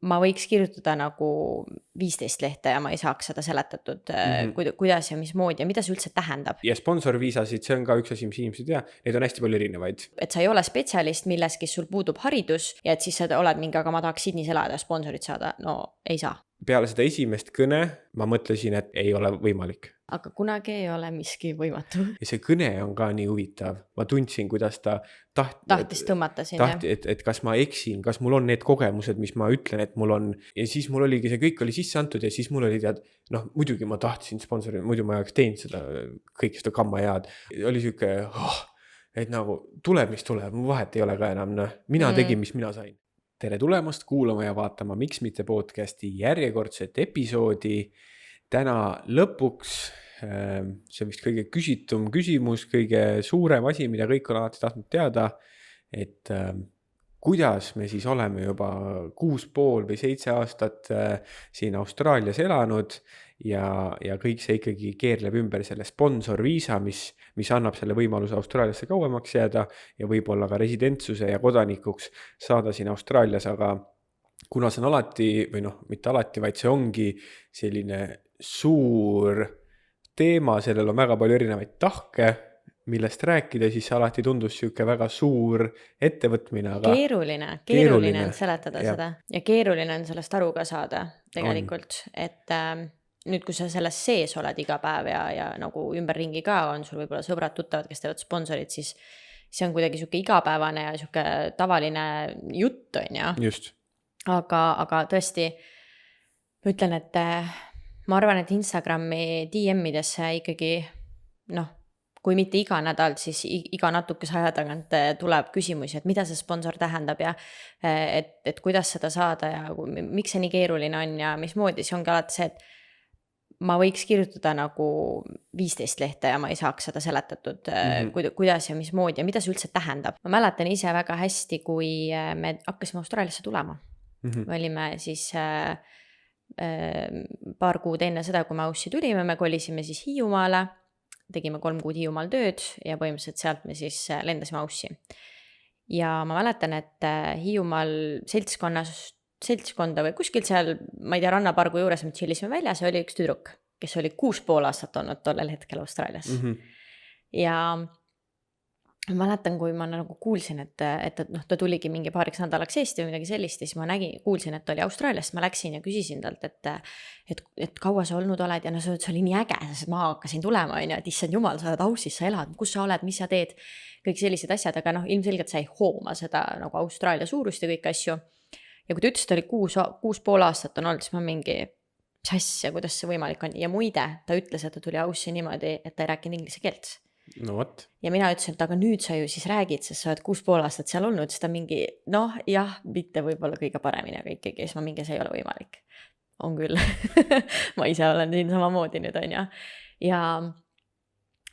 ma võiks kirjutada nagu 15 lehte ja ma ei saaks seda seletatud, kuidas ja mismoodi ja mida see üldse tähendab. Ja sponsorviisasid, see on ka üks asi, mis inimesed ei tea, neid on hästi palju erinevaid. Et sa ei ole spetsialist milleski, sul puudub haridus ja et siis sa oled mingi, aga ma tahaks Sydneys elada ja sponsorit saada, no ei saa. Peale seda esimest kõne ma mõtlesin, et ei ole võimalik. Aga kunagi ei ole miski võimatu. Ja see kõne on ka nii huvitav. Ma tundsin, kuidas ta tahtis tõmmata sinna. Et kas ma eksin, kas mul on need kogemused, mis ma ütlen, et mul on. Ja siis mul oligi, see kõik oli sisse antud ja siis mul oli muidugi ma tahtsin sponsori, muidu ma oleks teinud seda kõik seda kamma head. Oli siuke, et nagu tuleb, mis tuleb, vahet ei ole ka enam. Mina tegin, mis mina sain. Tere tulemast kuulama ja vaatama Miks mitte podcasti järjekordset episoodi. Täna lõpuks, see on vist kõige küsitum küsimus, kõige suurem asi, mida kõik on alati tahtnud teada, et kuidas me siis oleme juba 6,5 või 7 aastat siin Austraalias elanud ja kõik see ikkagi keerleb ümber selle sponsorviisa, mis annab selle võimaluse Austraaliasse kauemaks jääda ja võib-olla ka residentsuse ja kodanikuks saada siin Austraalias, aga kuna see on alati, või mitte alati, vaid see ongi selline suur teema, sellel on väga palju erinevaid tahke, millest rääkida, siis see alati tundus siuke väga suur ettevõtmine. Aga keeruline on seletada seda ja keeruline on sellest aru ka saada tegelikult, et nüüd, kui sa selles sees oled iga päev ja nagu ümberringi ka on sul võib-olla sõbrad tuttavad, kes teevad sponsorid, siis see on kuidagi siuke igapäevane ja siuke tavaline jutt on ja. Just. Aga tõesti, ma ütlen, et ma arvan, et Instagrami DM-idesse ikkagi, kui mitte iga nädal, siis iga natukese aja tagant tuleb küsimusi, et mida see sponsor tähendab ja et kuidas seda saada ja miks see nii keeruline on ja mismoodi. See ongi alati see, et ma võiks kirjutada nagu 15 lehte ja ma ei saaks seda seletatud, kuidas ja mismoodi ja mida see üldse tähendab. Ma mäletan ise väga hästi, kui me hakkasime Austraaliasse tulema. Me olime siis paar kuud enne seda, kui me Aussi tulime, me kolisime siis Hiiumaale, tegime 3 kuud Hiiumaal tööd ja põhimõtteliselt sealt me siis lendasime Aussi. Ja ma mäletan, et Hiiumaal seltskonda või kuskil seal, ma ei tea, rannapargu juures me chillisime väljas ja oli üks tüdruk, kes oli 6,5 aastat olnud tollel hetkel Austraalias. Ja ma mäletan, kui ma nagu kuulsin, et ta tuligi mingi paariks nädalaks Eesti või midagi sellist, siis ma kuulsin, et ta oli Austraalias, ma läksin ja küsisin talt, et kaua sa olnud oled ja see oli nii äge, sest ma hakkasin tulema ja et issand jumal, sa oled Ausis, sa elad, kus sa oled, mis sa teed, kõik sellised asjad, aga ilmselgelt sa ei hooma seda nagu Austraalia suurust ja kõik asju. Ja kui ta ütles, et oli 6,5 aastat on olnud, siis ma mingi asja, kuidas see võimalik on. Ja muide, ta ütles, et ta tuli Aussi niimoodi, et ta ei rääkinud inglise keelt. No what? Ja mina ütlesin, et aga nüüd sa ju siis räägid, sest sa oled 6,5 aastat seal olnud, siis ta mingi, jah, mitte võib-olla kõige paremini, aga ikkagi, siis ma mingi, see ei ole võimalik. On küll. Ma ise olen siin samamoodi nüüd on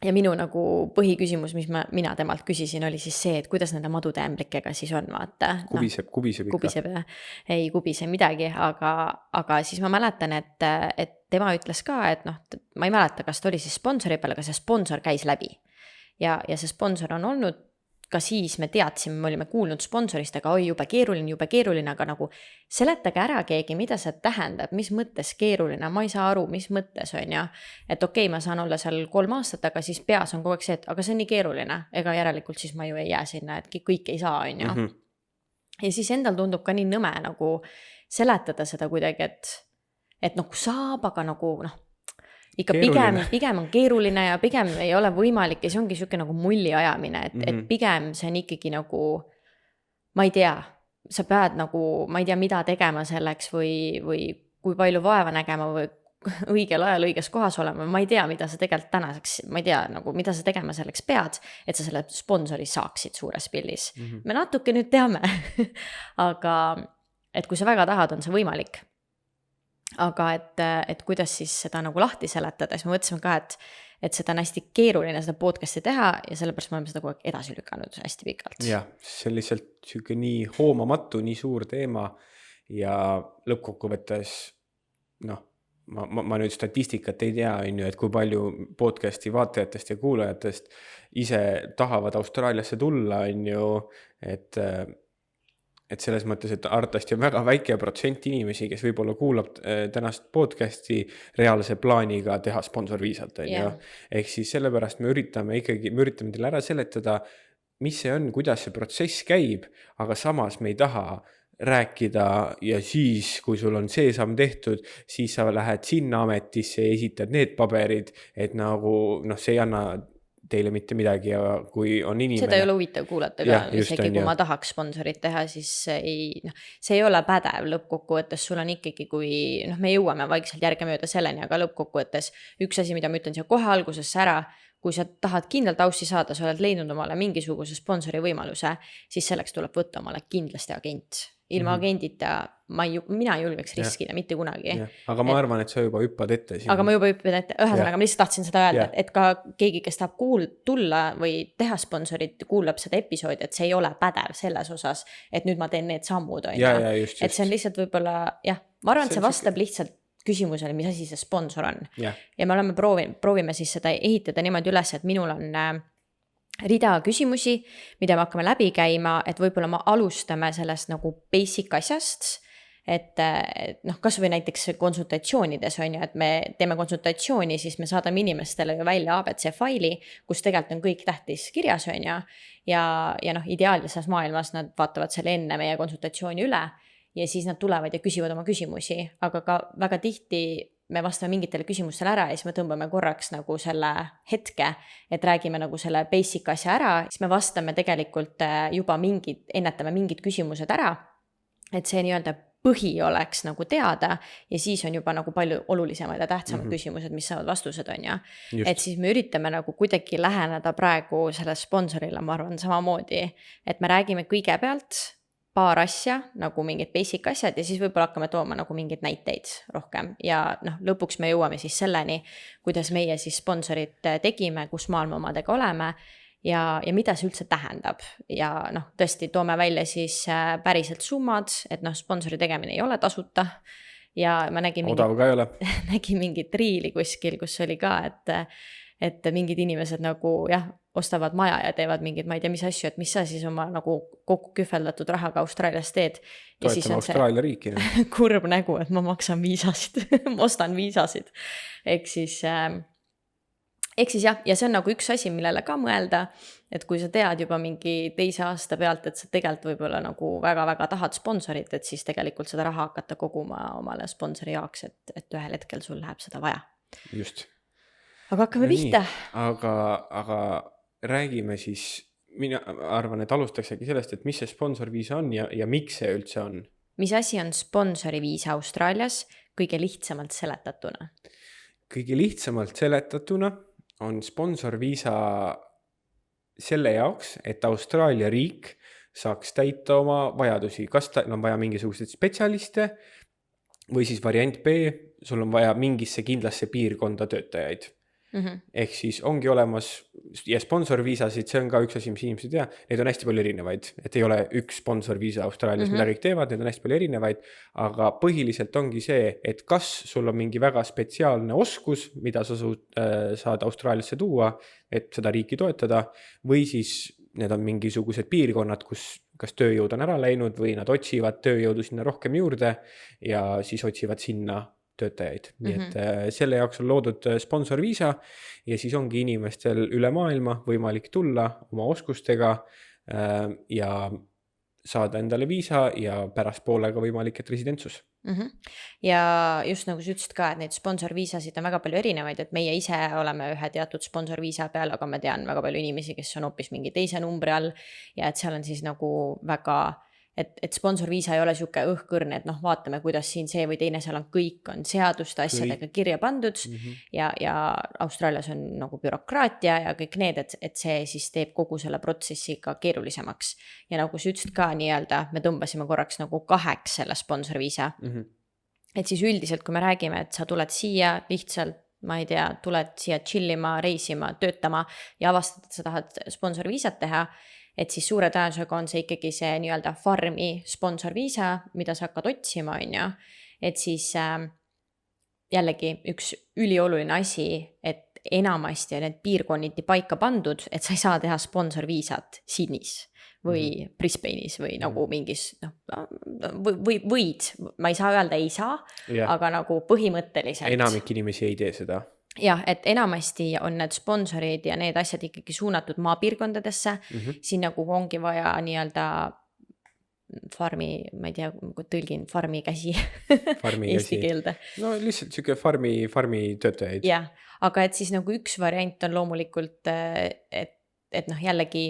ja minu nagu põhiküsimus, mis mina temalt küsisin, oli siis see, et kuidas nende madude ämblikega siis on, vaata. Kubiseb ikka. Kubiseb, ei kubise midagi, aga siis ma mäletan, et tema ütles ka, et ma ei mäleta, kas ta oli siis sponsori peal, aga see sponsor käis läbi. Ja see sponsor on olnud, ka siis me teadsime, me olime kuulnud sponsorist, aga jube keeruline, aga nagu seletage ära keegi, mida see tähendab, mis mõttes keeruline, ma ei saa aru, mis mõttes on ja, et okei, ma saan olla seal 3 aastat, aga siis peas on kogu aeg see, et aga see on nii keeruline, ega järelikult siis ma ju ei jää sinna, et kõik ei saa on ja. Ja siis endal tundub ka nii nõme nagu seletada seda kuidagi, et nagu saab, aga nagu ikka pigem on keeruline ja pigem ei ole võimalik ja see ongi siuke nagu mulli ajamine, et pigem see on ikkagi nagu, ma ei tea, sa pead nagu, ma ei tea, mida tegema selleks või kui palju vaeva nägema või õigel ajal õiges kohas olema, ma ei tea, mida sa tegelikult tänaseks, ma ei tea, nagu mida sa tegema selleks pead, et sa selle sponsori saaksid suures pillis. Me natuke nüüd teame, aga et kui sa väga tahad, on see võimalik. Aga et kuidas siis seda nagu lahti seletada, siis me mõtlesime ka, et seda on hästi keeruline seda podcasti teha ja sellepärast me oleme seda kogu aeg edasi lükanud hästi pikalt. Jah, see on lihtsalt siuke nii hoomamatu, nii suur teema ja lõppkokkuvõttes, ma nüüd statistikat ei tea, et kui palju podcasti vaatajatest ja kuulajatest ise tahavad Austraaliasse tulla, et et selles mõttes, et arvatavasti on väga väike protsent inimesi, kes võib-olla kuulab tänast podcasti reaalse plaaniga teha sponsorviisat, on ju. Ehk siis sellepärast me üritame teile ära seletada, mis see on, kuidas see protsess käib, aga samas me ei taha rääkida ja siis, kui sul on see samm tehtud, siis sa lähed sinna ametisse ja esitad need paberid, et nagu see ei anna teile mitte midagi ja kui on inimene. Seda ei ole huvitav kuulata ka, isegi kui ma tahaks sponsorit teha, siis see ei ole pädev lõppkokkuvõttes, sul on ikkagi, kui me jõuame vaikselt järgemööda selleni, aga lõppkokkuvõttes üks asi, mida ma ütlen siia kohe algusesse ära, kui sa tahad kindlalt austsi saada, sa oled leidnud omale mingisuguse sponsori võimaluse, siis selleks tuleb võtta omale kindlasti agent. Ilma agendita mina ei julgeks riskida mitte kunagi. Aga ma arvan, et sa juba hüppad ette siin. Aga ma juba hüppan ette. Ühesõnaga, ma lihtsalt tahtsin seda öelda, et ka keegi, kes tahab tulla või teha sponsorit, kuulab seda episoodi, et see ei ole pädev selles osas, et nüüd ma teen need sammud. Just. Et see on lihtsalt võib-olla, ma arvan, et see vastab lihtsalt küsimusele, mis asi see sponsor on. Ja me oleme proovime siis seda ehitada niimoodi üles, et minul on rida küsimusi, mida me hakkame läbi käima, et võib-olla me alustame sellest nagu basic asjast, et kas või näiteks konsultatsioonides on ju, et me teeme konsultatsiooni, siis me saadame inimestele ju välja ABC faili, kus tegelikult on kõik tähtis kirjas on ju, ja ideaalses maailmas nad vaatavad selle enne meie konsultatsiooni üle ja siis nad tulevad ja küsivad oma küsimusi, aga ka väga tihti me vastame mingitele küsimustele ära ja siis me tõmbame korraks nagu selle hetke, et räägime nagu selle basic asja ära, siis me vastame tegelikult juba ennetame mingid küsimused ära, et see nii-öelda põhi oleks nagu teada ja siis on juba nagu palju olulisemad ja tähtsamad küsimused, mis saavad vastused on ja. Et siis me üritame nagu kuidagi läheneda praegu selle sponsorile, ma arvan samamoodi, et me räägime kõigepealt paar asja, nagu mingid basic asjad ja siis võib-olla hakkame tooma nagu mingeid näiteid rohkem ja lõpuks me jõuame siis selleni, kuidas meie siis sponsorit tegime, kus maal me omadega oleme ja mida see üldse tähendab ja tõesti toome välja siis päriselt summad, et sponsori tegemine ei ole tasuta ja ma nägin mingit riili kuskil, kus oli ka, et mingid inimesed nagu ostavad maja ja teevad mingid, ma ei tea, mis asju, et mis sa siis oma nagu kokku kühveldatud rahaga Austraalias teed. Ja siis on Austraalia riiki. Kurb nägu, et ma maksan viisasid, ma ostan viisasid. Ehk siis jah, ja see on nagu üks asi, millele ka mõelda, et kui sa tead juba mingi teise aasta pealt, et sa tegelikult võib-olla nagu väga-väga tahad sponsorit, et siis tegelikult seda raha hakata koguma omale sponsori jaoks, et ühel hetkel sul läheb seda vaja. Just. Aga hakkame pihta. Aga räägime siis, mina arvan, et alustaksegi sellest, et mis see sponsorviisa on ja miks see üldse on? Mis asi on sponsoriviisa Austraalias kõige lihtsamalt seletatuna? Kõige lihtsamalt seletatuna on sponsorviisa selle jaoks, et Austraalia riik saaks täita oma vajadusi. Kas on vaja mingisuguseid spetsialiste või siis variant B, sul on vaja mingisse kindlasse piirkonda töötajaid. Ehk siis ongi olemas ja sponsorviisasid, see on ka üks asi, mis inimesed ei tea, need on hästi palju erinevaid, et ei ole üks sponsorviisa Austraalias, mida kõik teevad, need on hästi palju erinevaid, aga põhiliselt ongi see, et kas sul on mingi väga spetsiaalne oskus, mida sa saad Austraaliasse tuua, et seda riiki toetada, või siis need on mingisugused piirkonnad, kus kas tööjõud on ära läinud või nad otsivad tööjõudu sinna rohkem juurde ja siis otsivad sinna töötajaid. Nii et selle jaoks on loodud sponsorviisa ja siis ongi inimestel üle maailma võimalik tulla oma oskustega ja saada endale viisa ja pärast poolega võimalik, et residentsus. Ja just nagu sa ütlesid ka, et neid sponsorviisasid on väga palju erinevaid, et meie ise oleme ühe teatud sponsorviisa peal, aga ma tean väga palju inimesi, kes on hoopis mingi teise numbri all ja et seal on siis nagu väga et sponsorviisa ei ole siuke õhkõrne, et vaatame, kuidas siin see või teine, seal on kõik on seaduste asjadega kirja pandud ja Austraalias on nagu bürokraatia ja kõik need, et see siis teeb kogu selle protsessi ka keerulisemaks. Ja nagu sa ütlesid ka nii-öelda, me tõmbasime korraks nagu 2 selle sponsorviisa. Et siis üldiselt, kui me räägime, et sa tuled siia lihtsalt, ma ei tea, tuled siia chillima, reisima, töötama ja avastad, et sa tahad sponsorviisat teha, et siis suure tõenäosusega on see ikkagi see nii-öelda farmi sponsorviisa, mida sa hakkad otsima, on ju. Et siis jällegi üks ülioluline asi, et enamasti on need piirkonniti paika pandud, et sa ei saa teha sponsorviisat Sydneys või Brisbane'is või nagu mingis, võid, ma ei saa öelda ei saa, Jah. aga nagu põhimõtteliselt. Enamik inimesi ei tee seda. Jah, et enamasti on need sponsorid ja need asjad ikkagi suunatud maapiirkondadesse, siin nagu ongi vaja nii-öelda farmi, ma ei tea, tõlgin farmi käsi eesti keelde. No lihtsalt siuke farmi töötajaid. Jah, aga et siis nagu üks variant on loomulikult, et noh, jällegi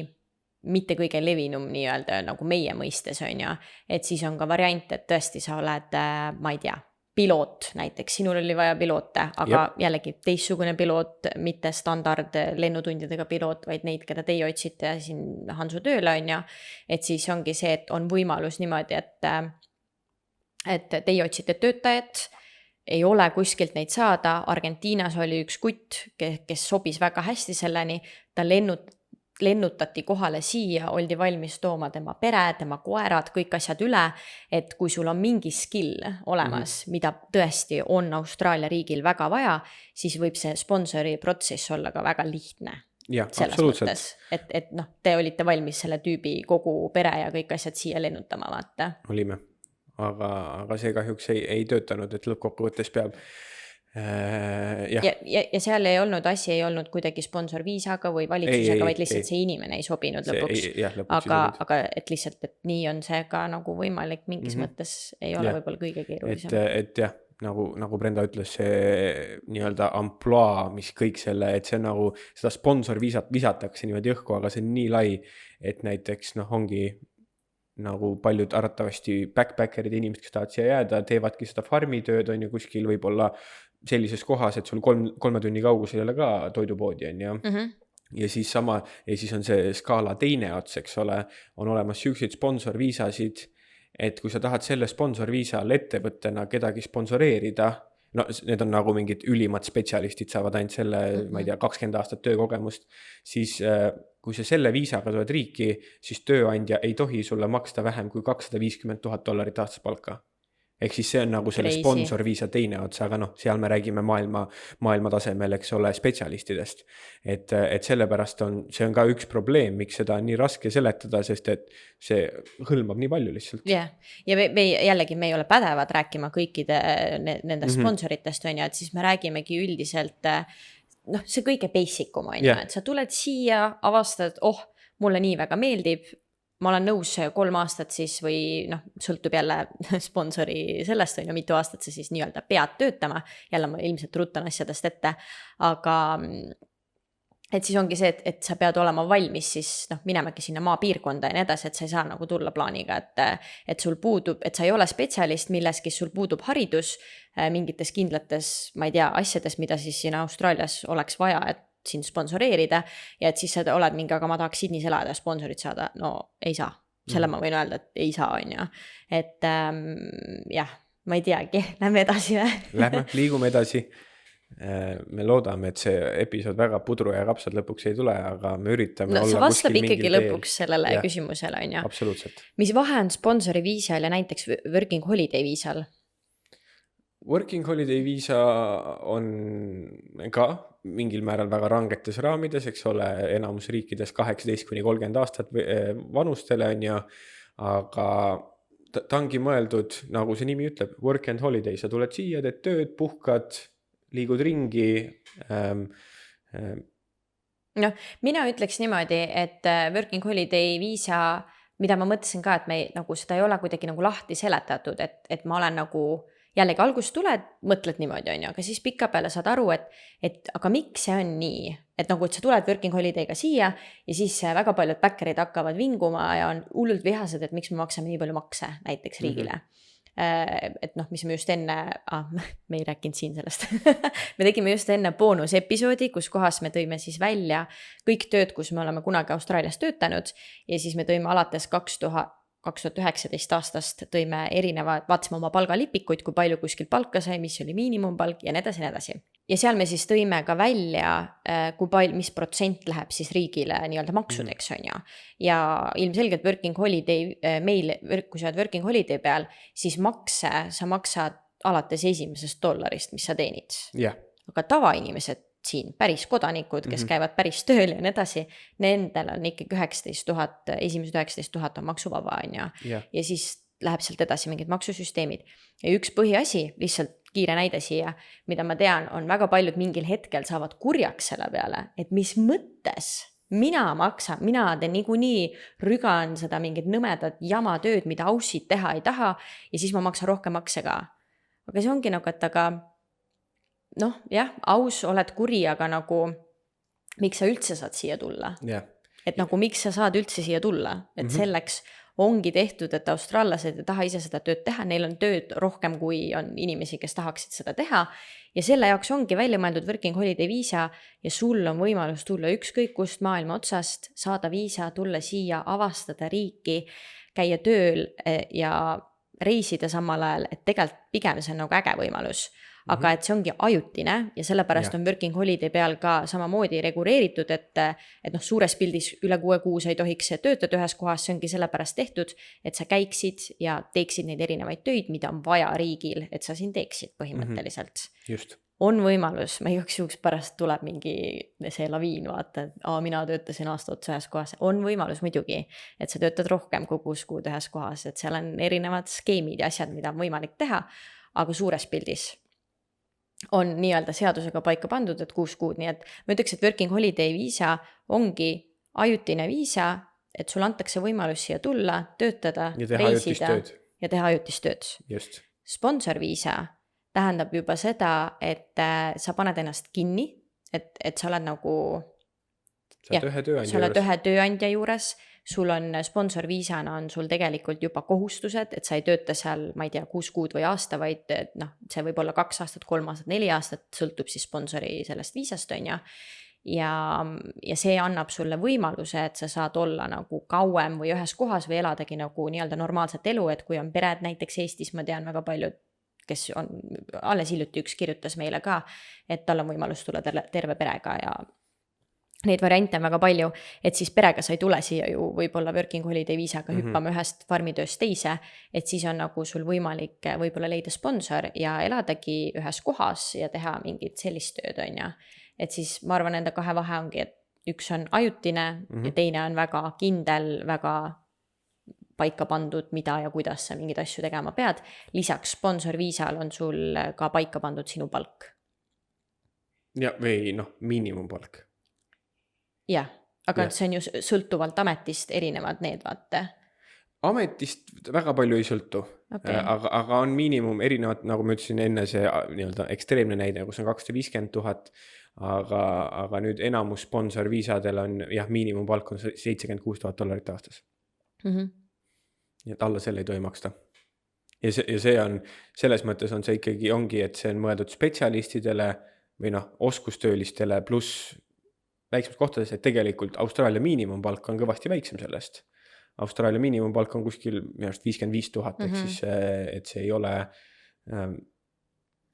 mitte kõige levinum nii-öelda nagu meie mõistes on ja, et siis on ka variant, et tõesti sa oled, ma ei tea, piloot näiteks, sinul oli vaja piloote, aga jällegi teistsugune piloot, mitte standard lennutundidega piloot, vaid neid, keda teie otsite siin Hansu tööle on ja, et siis ongi see, et on võimalus niimoodi, et teie otsite töötajat, ei ole kuskilt neid saada, Argentiinas oli üks kutt, kes sobis väga hästi selleni, ta lennutati kohale siia, oldi valmis tooma tema pere, tema koerad, kõik asjad üle, et kui sul on mingi skill olemas, mida tõesti on Austraalia riigil väga vaja, siis võib see sponsori protsess olla ka väga lihtne. Jah, absoluutselt. Mõttes, et noh, te olite valmis selle tüübi kogu pere ja kõik asjad siia lennutama, vaata. Olime, aga see kahjuks ei töötanud, et lõppkokkuvõttes peab ja seal asi ei olnud kuidagi sponsorviisaga või valitsusega, vaid lihtsalt see inimene ei sobinud lõpuks. Aga et lihtsalt, et nii on see ka nagu võimalik mingis mõttes ei ole võib-olla kõige keerulisem. Et jah, nagu Brenda ütles, see nii-öelda amploa, mis kõik selle, et see nagu seda sponsorviisat visatakse niimoodi õhku, aga see on nii lai, et näiteks ongi nagu paljud arvatavasti backpackerid inimesed, kes tahavad siia jääda, teevadki seda farmitööd on ju kuskil võib-olla sellises kohas, et sul 3 tunni kaugusel ei ole ka toidupoodi on ju. Ja siis on see skaala teine ots, eks ole, on olemas siukseid sponsorviisasid, et kui sa tahad selle sponsorviisal ettevõttena kedagi sponsoreerida, no need on nagu mingid ülimad spetsialistid, saavad ainult selle, ma ei tea, 20 aastat töökogemust, siis kui sa selle viisaga tuled riiki, siis tööandja ei tohi sulle maksta vähem kui $250,000 aastas palka. Ehk siis see on nagu selle sponsorviisa teine otsa, aga seal me räägime maailma tasemel, eks ole, spetsialistidest. Et sellepärast see on ka üks probleem, miks seda on nii raske seletada, sest et see hõlmab nii palju lihtsalt. Ja jällegi me ei ole pädevad rääkima kõikide nende sponsoritest on ja, et siis me räägimegi üldiselt, see kõige basicum on ja, et sa tuled siia, avastad, mulle nii väga meeldib, ma olen nõus 3 aastat siis või sõltub jälle sponsori sellest on ju, mitu aastat sa siis nii-öelda pead töötama, jälle ma ilmselt rutan asjadest ette, aga et siis ongi see, et sa pead olema valmis siis minemagi sinna maapiirkonda ja nii edasi, et sa ei saa nagu tulla plaaniga, et sul puudub, et sa ei ole spetsialist milleski, sul puudub haridus mingites kindlates, ma ei tea, asjades, mida siis siin Austraalias oleks vaja, et siin sponsoreerida ja et siis sa oled mingi, aga ma tahaks Sydneys elada ja sponsorit saada, no ei saa, selle ma võin öelda, et ei saa on ju, et jah, ma ei teagi, lähme edasi Lähme, liigume edasi, me loodame, et see episood väga pudru ja kapsad lõpuks ei tule, aga me üritame olla sa vastab ikkagi lõpuks sellele küsimusele on ju. Absoluutselt. Mis vahe on sponsori viisal ja näiteks working holiday viisal? Working holiday viisa on ka mingil määral väga rangetes raamides, eks ole, enamus riikides 18–30 aastat vanustele on ja, aga ta ongi mõeldud, nagu see nimi ütleb, work and holiday, sa tuled siia, teed tööd, puhkad, liigud ringi. Mina ütleks niimoodi, et working holiday viisa, mida ma mõtlesin ka, et me nagu seda ei ole kuidagi nagu lahti seletatud, et ma olen nagu jällegi algust tuled, mõtled niimoodi on ju, aga siis pika peale saad aru, et aga miks see on nii, et nagu, et sa tuled working holiday'ga siia ja siis väga paljud backerid hakkavad vinguma ja on hullult vihased, et miks me maksame nii palju makse näiteks riigile. Et mis me just enne, me ei rääkinud siin sellest, me tegime just enne boonusepisoodi, kus kohas me tõime siis välja kõik tööd, kus me oleme kunagi Austraalias töötanud ja siis me tõime alates 2019 aastast tõime vaatasime oma palgalipikuid, kui palju kuskil palka sai, mis oli miinimumpalk ja nii edasi, nii edasi. Ja seal me siis tõime ka välja, mis protsent läheb siis riigile nii-öelda maksudeks on ju. Ja ilmselgelt working holiday, kui sa oled working holiday peal, siis makse sa maksad alates $1, mis sa teenid. Yeah. Aga tavainimesed siin päris kodanikud, kes käivad päris tööl ja nii edasi, nendel on ikkagi 19 000, esimesed 19 000 on maksuvaba, on ju. Ja siis läheb sealt edasi mingid maksusüsteemid. Ja üks põhiasi, lihtsalt kiire näide siia, mida ma tean, on väga paljud mingil hetkel saavad kurjaks selle peale, et mis mõttes mina maksan, mina teen niikuinii rügan seda mingit nõmedat jamatööd, mida aussid teha ei taha ja siis ma maksan rohkem makse ka. Aga see ongi nagu, et aga noh, jah, aus, oled kuri, aga nagu miks sa üldse saad siia tulla? Et nagu miks sa saad üldse siia tulla? Et selleks ongi tehtud, et austraallased ei taha ise seda tööd teha, neil on tööd rohkem, kui on inimesi, kes tahaksid seda teha. Ja selle jaoks ongi välja mõeldud working holiday viisa ja sul on võimalus tulla ükskõik kust maailma otsast, saada viisa, tulla siia, avastada riiki, käia tööl ja reisida samal ajal, et tegelikult pigem see on nagu äge võimalus. Aga et see ongi ajutine ja sellepärast on working holiday peal ka samamoodi reguleeritud, et noh, suures pildis üle 6 kuu sa ei tohiks töötada ühes kohas, see ongi sellepärast tehtud, et sa käiksid ja teeksid neid erinevaid töid, mida on vaja riigil, et sa siin teeksid põhimõtteliselt. Just. On võimalus, ma igaks juhuks pärast tuleb mingi see laviin, vaata, et mina töötasin aasta otsa ühes kohas. On võimalus muidugi, et sa töötad rohkem kui 6 kuud ühes kohas, et seal on erinevad skeemid ja asjad, mida on võimalik teha, aga suures pildis on nii-öelda seadusega paika pandud, et 6 kuud, nii et ma ütleks, et working holiday viisa ongi ajutine viisa, et sul antakse võimalus siia tulla, töötada, reisida ja teha ajutist tööd. Just. Sponsor viisa tähendab juba seda, et sa paned ennast kinni, et sa oled nagu sa oled ühe tööandja juures, sul on sponsorviisana on sul tegelikult juba kohustused, et sa ei tööta seal, ma ei tea, 6 kuud või aasta, vaid noh, see võib olla 2 aastat, 3 aastat, 4 aastat, sõltub siis sponsori sellest viisast, on ju. Ja see annab sulle võimaluse, et sa saad olla nagu kauem või ühes kohas või eladagi nagu nii-öelda normaalset elu, et kui on pered näiteks Eestis, ma tean väga paljud, kes on, alles hiljuti üks kirjutas meile ka, et tal on võimalus tulla terve perega ja neid variante on väga palju, et siis perega sa ei tule siia ju võib-olla working holiday viisaga hüppama ühest farmitööst teise, et siis on nagu sul võimalik võib-olla leida sponsor ja eladagi ühes kohas ja teha mingit sellist tööd, on ju. Et siis ma arvan, enda kahe vahe ongi, et üks on ajutine ja teine on väga kindel, väga paika pandud, mida ja kuidas sa mingid asju tegema pead. Lisaks sponsorviisal on sul ka paika pandud sinu palk. Ja, või noh, miinimumpalk. Jah, aga see on ju sõltuvalt ametist erinevad need, vaata. Ametist väga palju ei sõltu, aga on miinimum erinevad, nagu ma ütlesin enne see nii-öelda ekstreemne näide, kus on 250 000, aga nüüd enamus sponsorviisadel on miinimumpalk on $76 000 aastas. Nii et alla selle ei tohi maksta. Ja see on, selles mõttes on see ikkagi ongi, et see on mõeldud spetsialistidele või noh, oskustöölistele pluss väiksemas kohtades, et tegelikult Austraalia miinimumpalk on kõvasti väiksem sellest. Austraalia miinimumpalk on kuskil 55 000, ehk siis, et see ei ole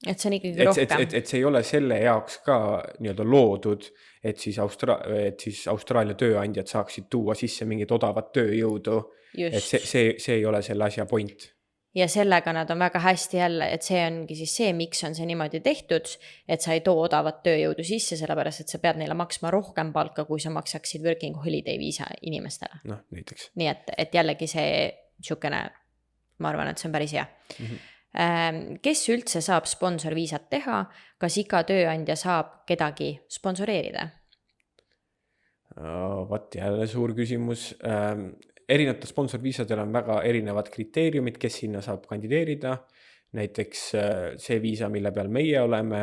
et see on ikkagi rohkem. Et see ei ole selle jaoks ka nii-öelda loodud, et siis Austraalia tööandjad saaksid tuua sisse mingit odavat tööjõudu. Just. Et see ei ole selle asja point. Ja sellega nad on väga hästi jälle, et see ongi siis see, miks on see niimoodi tehtud, et sa ei too odavat tööjõudu sisse, sellepärast, et sa pead neile maksma rohkem palka, kui sa maksaksid working holiday viisa inimestele. Noh, näiteks. Nii et jällegi see tšukene, ma arvan, et see on päris hea. Kes üldse saab sponsorviisat teha, kas iga tööandja saab kedagi sponsoreerida? Vaat jälle suur küsimus. Erinevatel sponsorviisadel on väga erinevad kriteeriumid, kes sinna saab kandideerida. Näiteks see viisa, mille peal meie oleme,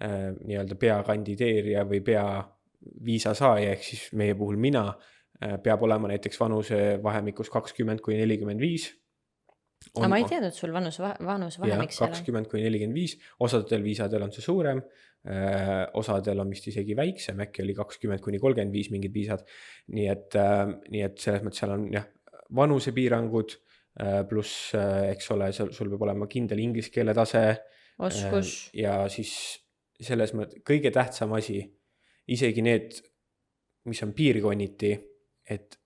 nii-öelda peakandideerija või peaviisa saaja, ehk siis meie puhul mina, peab olema näiteks vanuse vahemikus 20–45. Aga ma ei teadnud sul vanuse vahemik seal. 20–45, osadel viisadel on see suurem, osadel on vist isegi väiksem, äkki oli 20–35 mingid viisad, nii et selles mõttes seal on vanusepiirangud, pluss, eks ole, sul peab olema kindel inglise keele tase, oskus ja siis selles mõttes kõige tähtsam asi, isegi need, mis on piirkonniti, et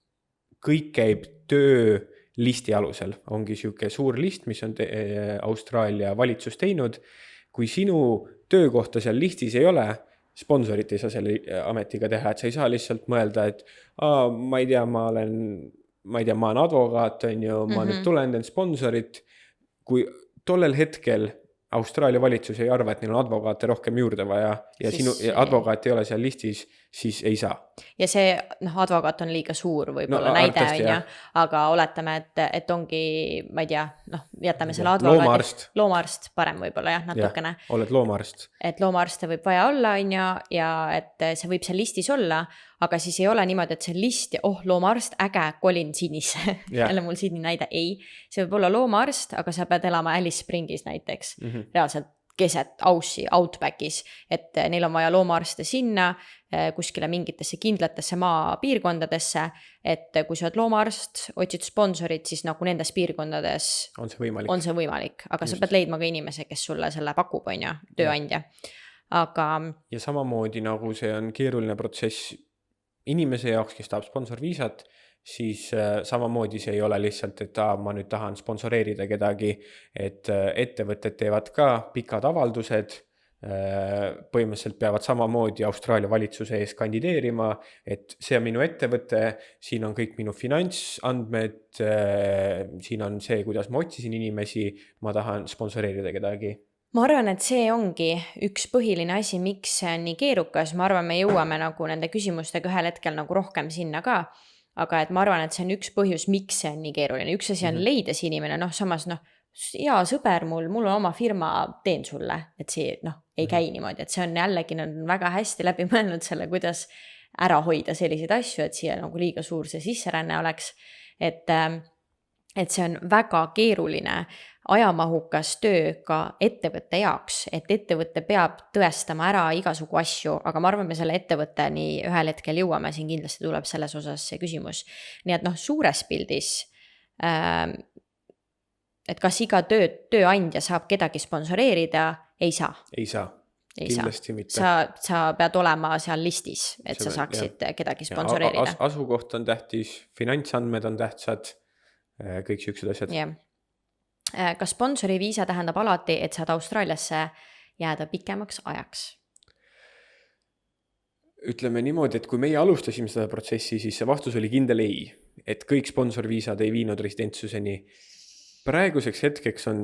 kõik käib töölisti alusel, ongi siuke suur list, mis on Austraalia valitsus teinud. Kui sinu töökohta seal listis ei ole, sponsorit ei saa selle ametiga teha, et sa ei saa lihtsalt mõelda, et ma ei tea, ma olen advokaat, on ju, ma nüüd tulen teen sponsorit. Kui tollel hetkel Austraalia valitsus ei arva, et neil on advokaate rohkem juurde vaja ja Siis sinu advokaat ei ole seal listis, siis ei saa. Ja see advokaat on liiga suur võib-olla näide, arvatavasti, on ju, jah. aga oletame, et ongi, ma ei tea, jätame selle advokaadi. Loomaarst parem võib-olla jah, natukene. Oled loomaarst. Et loomaarste võib vaja olla, on ju, ja et see võib seal listis olla, aga siis ei ole niimoodi, et see list, loomaarst, äge, kolin Sydneysse. Jälle mul Sydney näide, ei. See võib olla loomaarst, aga sa pead elama Alice Springis näiteks. Reaalselt keset Aussi, Outbackis, et neil on vaja loomaarste sinna, kuskile mingitesse kindlatesse maapiirkondadesse, et kui sa oled loomaarst, otsid sponsorit, siis nagu nendes piirkondades on see võimalik, aga sa pead leidma ka inimese, kes sulle selle pakub, on ju, tööandja. Aga ja samamoodi nagu see on keeruline protsess inimese jaoks, kes tahab sponsorviisat, siis samamoodi see ei ole lihtsalt, et ma nüüd tahan sponsoreerida kedagi, et ettevõtted teevad ka pikad avaldused, põhimõtteliselt peavad samamoodi Austraalia valitsuse ees kandideerima, et see on minu ettevõte, siin on kõik minu finantsandmed, siin on see, kuidas ma otsisin inimesi, ma tahan sponsoreerida kedagi. Ma arvan, et see ongi üks põhiline asi, miks see on nii keerukas, ma arvan, me jõuame nagu nende küsimustega ühel hetkel nagu rohkem sinna ka, aga et ma arvan, et see on üks põhjus, miks see on nii keeruline. Üks asi on leida see inimene, samas hea sõber mul on oma firma, teen sulle, et see ei käi niimoodi, et see on jällegi väga hästi läbi mõelnud selle, kuidas ära hoida selliseid asju, et siia nagu liiga suur see sisseränne oleks, et see on väga keeruline ajamahukas töö ka ettevõtte jaoks, et ettevõtte peab tõestama ära igasugu asju, aga ma arvan, me selle ettevõtteni ühel hetkel jõuame, siin kindlasti tuleb selles osas see küsimus. Nii et suures pildis, et kas iga tööandja saab kedagi sponsoreerida, ei saa. Ei saa, kindlasti mitte. Sa pead olema seal listis, et sa saaksid kedagi sponsoreerida. Asukoht on tähtis, finantsandmed on tähtsad, kõik siuksed asjad. Jah. Kas sponsori viisa tähendab alati, et saad Austraaliasse jääda pikemaks ajaks? Ütleme niimoodi, et kui meie alustasime seda protsessi, siis see vastus oli kindel ei, et kõik sponsorviisad ei viinud residentsuseni. Praeguseks hetkeks on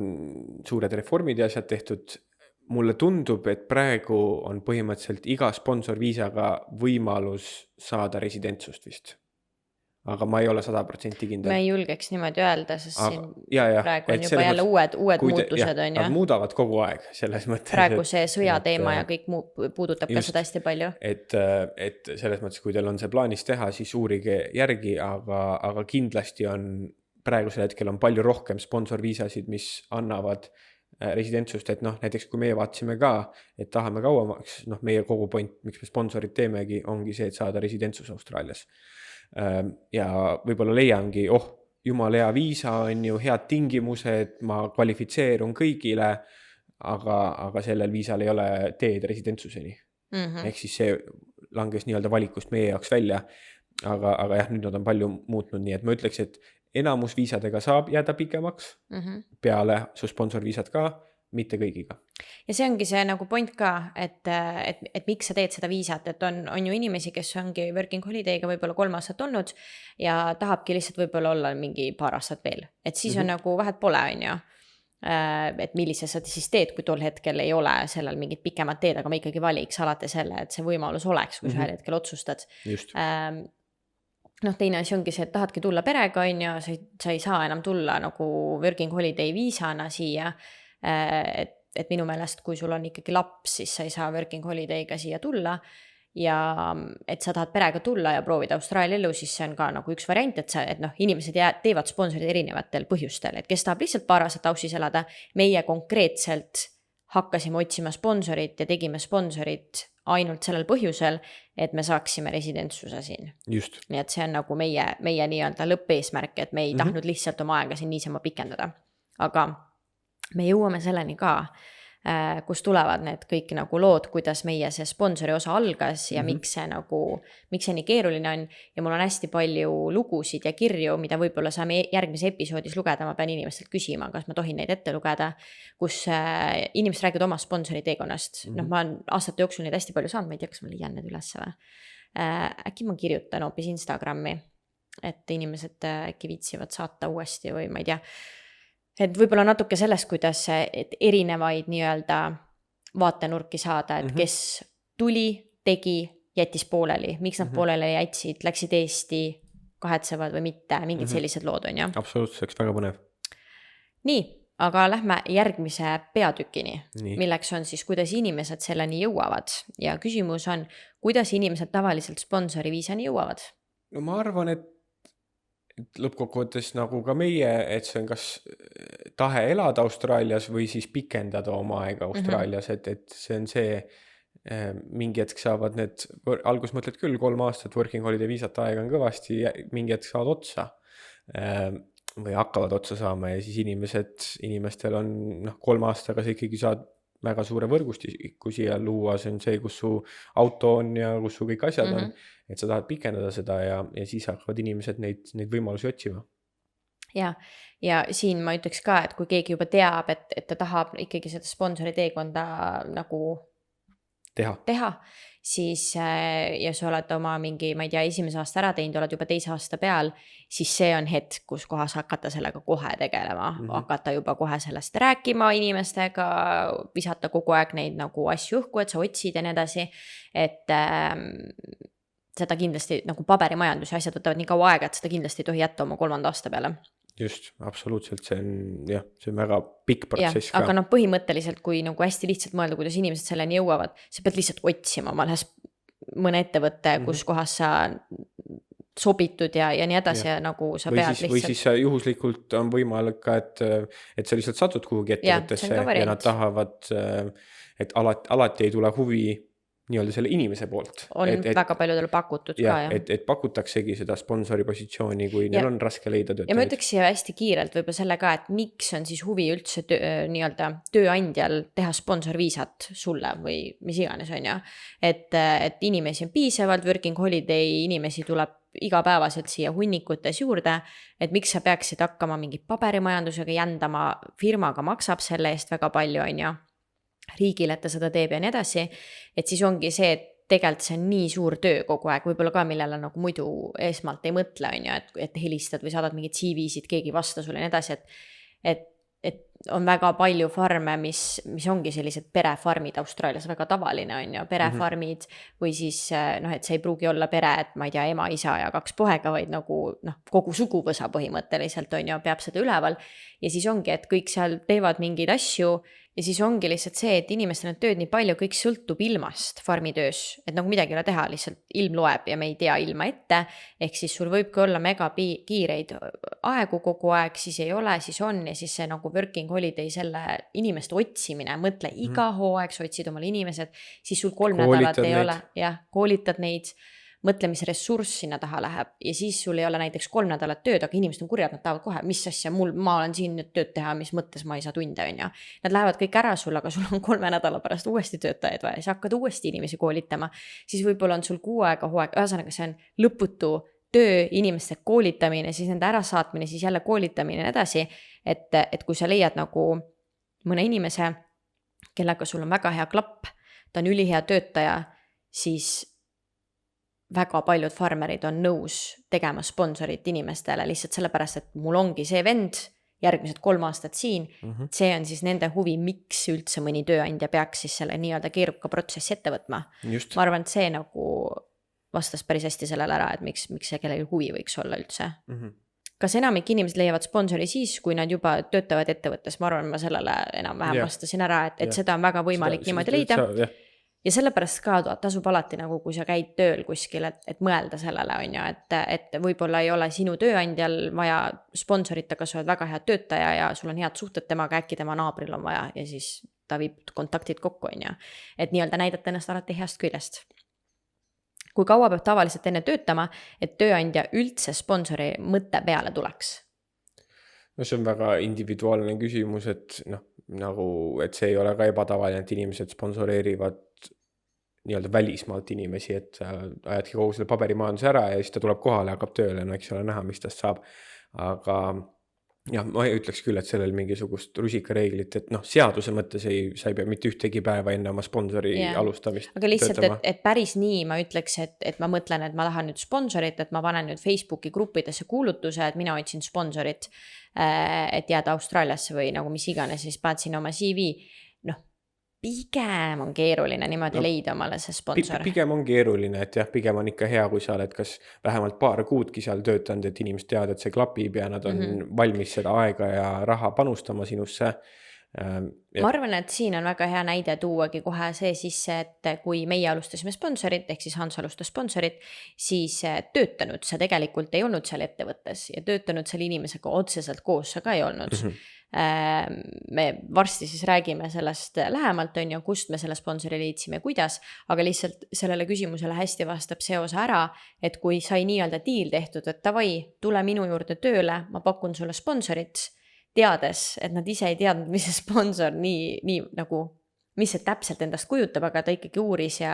suured reformid ja asjad tehtud. Mulle tundub, et praegu on põhimõtteliselt iga sponsorviisaga võimalus saada residentsust vist. Aga ma ei ole 100% kindel. Ma ei julgeks niimoodi öelda, sest siin praegu on et juba jälle uued muutused. Nad muudavad kogu aeg selles mõttes. Praegu see sõjateema ja kõik puudutab ka seda hästi palju. Et selles mõttes, kui teil on see plaanis teha, siis uurige järgi, aga kindlasti on praegusel hetkel on palju rohkem sponsorviisasid, mis annavad residentsust, et näiteks kui meie vaatasime ka, et tahame kauemaks, meie kogu point, miks me sponsorid teemegi, ongi see, et saada residentsus Austraalias. Ja võib-olla leiangi, jumal hea viisa on ju, head tingimused, ma kvalifitseerun kõigile, aga sellel viisal ei ole teed residentsuseni. Ehk siis see langes nii-öelda valikust meie jaoks välja, aga jah, nüüd nad on palju muutnud, nii et ma ütleks, et enamus viisadega saab jääda pikemaks, peale su sponsorviisad ka, mitte kõigiga. Ja see ongi see nagu point ka, et miks sa teed seda viisat, et on ju inimesi, kes ongi working holiday'ga võib-olla 3 aastat olnud ja tahabki lihtsalt võib-olla olla mingi paar aastat veel. Et siis on nagu vahet pole, on ju, et millise sa siis teed, kui tol hetkel ei ole sellel mingit pikemat teed, aga ma ikkagi valiks alati selle, et see võimalus oleks, kui sa ühel hetkel otsustad. Just. Teine asi ongi see, et tahadki tulla perega, on ju, sa ei saa enam tulla nagu working holiday viisana siia, et minu meelest, kui sul on ikkagi laps, siis sa ei saa working holiday'ga siia tulla ja et sa tahad perega tulla ja proovida Austraalia elu, siis see on ka nagu üks variant, et inimesed teevad sponsorid erinevatel põhjustel, et kes tahab lihtsalt paar aastat Aussiis elada, meie konkreetselt hakkasime otsima sponsorit ja tegime sponsorit ainult sellel põhjusel, et me saaksime residentsuse siin. Just. Nii et see on nagu meie nii-öelda lõppeesmärk, et me ei tahtnud lihtsalt oma aega siin niisama pikendada. Aga me jõuame selleni ka. kus tulevad need kõik nagu lood, kuidas meie see sponsori osa algas ja miks see nii keeruline on. Ja mul on hästi palju lugusid ja kirju, mida võib-olla saame järgmise episoodis lugeda, ma pean inimestelt küsima, kas ma tohin neid ette lugeda, kus inimesed räägivad oma sponsori teekonnast. Noh, ma olen aastate jooksul neid hästi palju saanud, ma ei tea, kas ma leian need üles või. Äkki ma kirjutan hoopis Instagrami, et inimesed äkki viitsivad saata uuesti või ma ei tea. Et võib-olla natuke sellest, kuidas erinevaid nii-öelda vaatenurki saada, et kes tuli, tegi, jättis pooleli, miks nad pooleli jätsid, läksid Eesti, kahetsevad või mitte, mingid sellised lood on, jah. Absoluutselt, väga põnev. Nii, aga lähme järgmise peatükini, milleks on siis, kuidas inimesed selleni jõuavad. Ja küsimus on, kuidas inimesed tavaliselt sponsori viisani jõuavad? No ma arvan, et lõppkokkuvõttes nagu ka meie, et see on kas tahe elada Austraalias või siis pikendada oma aega Austraalias, et see on see, mingi hetk saavad need, algus mõtled küll 3 aastat working holiday viisat aega on kõvasti, mingi hetk saavad otsa või hakkavad otsa saama ja siis inimestel on 3 aastaga sa ikkagi saad väga suure võrgustiku siia luua, see on see, kus su auto on ja kus su kõik asjad on, et sa tahad pikendada seda ja siis hakkavad inimesed neid võimalusi otsima. Ja siin ma ütleks ka, et kui keegi juba teab, et ta tahab ikkagi seda sponsori teekonda nagu teha, siis ja sa oled oma mingi, ma ei tea, esimese aasta ära teinud, oled juba 2 aasta peal, siis see on hetk, kus kohas hakata sellega kohe tegelema, hakata juba kohe sellest rääkima inimestega, visata kogu aeg neid nagu asju õhku, et sa otsid ja nii edasi, et seda kindlasti nagu paberimajandus ja asjad võtavad nii kaua aega, et seda kindlasti ei tohi jätta oma 3. aasta peale. Just, absoluutselt, see on väga pikk protsess ka. Aga põhimõtteliselt, kui nagu hästi lihtsalt mõelda, kuidas inimesed selleni jõuavad, sa pead lihtsalt otsima omales mõne ettevõtte, kus kohas sa sobitud ja nii edasi ja nagu sa pead lihtsalt. Või siis juhuslikult on võimalik ka, et sa lihtsalt satud kuhugi ettevõttesse ja nad tahavad, et alati ei tule huvi nii-öelda selle inimese poolt. On väga paljudele pakutud ka, jah. Et pakutaksegi seda sponsori positsiooni, kui neil on raske leida töötajaid. Ja ma ütleks siia hästi kiirelt võib-olla selle ka, et miks on siis huvi üldse nii-öelda tööandjal teha sponsorviisat sulle või mis iganes on, ja. Et inimesi on piisavalt, working holiday inimesi tuleb igapäevaselt siia hunnikutes juurde, et miks sa peaksid hakkama mingi paberimajandusega jändama, firmaga maksab selle eest väga palju, on, ja. Riigil, et ta seda teeb ja nii edasi, et siis ongi see, et tegelikult see on nii suur töö kogu aeg, võib-olla ka millele nagu muidu esmalt ei mõtle, on ju, et helistad või saadad mingid CV-sid, keegi vasta sulle ja nii edasi, et on väga palju farme, mis ongi sellised perefarmid Austraalias, väga tavaline on ju, perefarmid või siis, et see ei pruugi olla pere, et ma ei tea, ema, isa ja 2 poega, vaid nagu kogu suguvõsa põhimõtteliselt on ju, peab seda üleval ja siis ongi, et kõik seal teevad mingeid asju ja siis ongi lihtsalt see, et inimestel on tööd nii palju, kõik sõltub ilmast farmitöös, et nagu midagi ei ole teha, lihtsalt ilm loeb ja me ei tea ilma ette, ehk siis sul võibki olla mega kiireid aegu kogu aeg, siis ei ole, siis on ja siis see nagu working holiday, selle inimeste otsimine, mõtle iga hooaeg sa otsid omale inimesed, siis sul 3 nädalat ei ole, koolitad neid, mõtle, mis ressurss sinna taha läheb ja siis sul ei ole näiteks 3 nädalat tööd, aga inimesed on kurjad, nad tahavad kohe, mis asja, ma olen siin nüüd tööd teha, mis mõttes ma ei saa tunde, on ja. Nad lähevad kõik ära sul, aga sul on 3 nädala pärast uuesti töötajaid vaja, sa hakkad uuesti inimesi koolitama, siis võib-olla on sul 6 aega hooaeg, ühesõnaga see on lõputu töö, inimeste koolitamine, siis nende ärasaatmine, siis jälle koolitamine ja edasi, et kui sa leiad nagu mõne inimese, kellega sul on väga hea klapp, ta on ülihea töötaja, siis väga paljud farmerid on nõus tegema sponsorit inimestele lihtsalt sellepärast, et mul ongi see vend järgmised 3 aastat siin, see on siis nende huvi, miks üldse mõni tööandja peaks siis selle nii-öelda keeruka protsessi ette võtma. Just. Ma arvan, et see nagu vastas päris hästi sellele ära, et miks see kellegi huvi võiks olla üldse. Kas enamik inimesed leiavad sponsori siis, kui nad juba töötavad ettevõttes? Ma arvan, ma sellele enam-vähem vastasin ära, et seda on väga võimalik niimoodi leida. Ja sellepärast ka tasub alati nagu, kui sa käid tööl kuskil, et mõelda sellele on ju, et võib-olla ei ole sinu tööandjal vaja sponsorit, aga sa oled väga hea töötaja ja sul on head suhted temaga, äkki tema naabril on vaja ja siis ta viib kontaktid kokku on ju. Et nii-öelda näidata ennast alati heast küljest. Kui kaua peab tavaliselt enne töötama, et tööandja üldse sponsori mõtte peale tuleks? No see on väga individuaalne küsimus, et nagu, et see ei ole ka ebatavaline, et inimesed sponsoreerivad nii-öelda välismaalt inimesi, et ajadki kogu selle paberimajanduse ära ja siis ta tuleb kohale ja hakkab tööle, no eks ole näha, mis tast saab. Aga jah, ma ei ütleks küll, et sellel mingisugust rusikareeglit, et noh, seaduse mõttes sa ei pea mitte ühtegi päeva enne oma sponsori alustamist aga lihtsalt, töötama. et päris nii ma ütleks, et ma mõtlen, et ma tahan nüüd sponsorit, et ma panen nüüd Facebooki gruppidesse kuulutuse, et mina otsin sponsorit, et jääda Austraaliasse või nagu mis iganes, siis paned sinna oma CV, noh, pigem on keeruline niimoodi leida omale see sponsor. Pigem on keeruline, et jah, pigem on ikka hea, kui sa oled kas vähemalt paar kuudki seal töötanud, et inimesed teavad, et see klapib ja nad on valmis seda aega ja raha panustama sinusse. Ma arvan, et siin on väga hea näide tuuagi kohe see sisse, et kui meie alustasime sponsorit, ehk siis Hans alustas sponsorit, siis töötanud sa tegelikult ei olnud seal ettevõttes ja töötanud selle inimesega otseselt koos sa ka ei olnud. Me varsti siis räägime sellest lähemalt, on ju, kust me selle sponsori liitsime, kuidas, aga lihtsalt sellele küsimusele hästi vastab see osa ära, et kui sai nii-öelda deal tehtud, et davai, tule minu juurde tööle, ma pakun sulle sponsorit, teades, et nad ise ei teadnud, mis see sponsor nii nagu, mis see täpselt endast kujutab, aga ta ikkagi uuris ja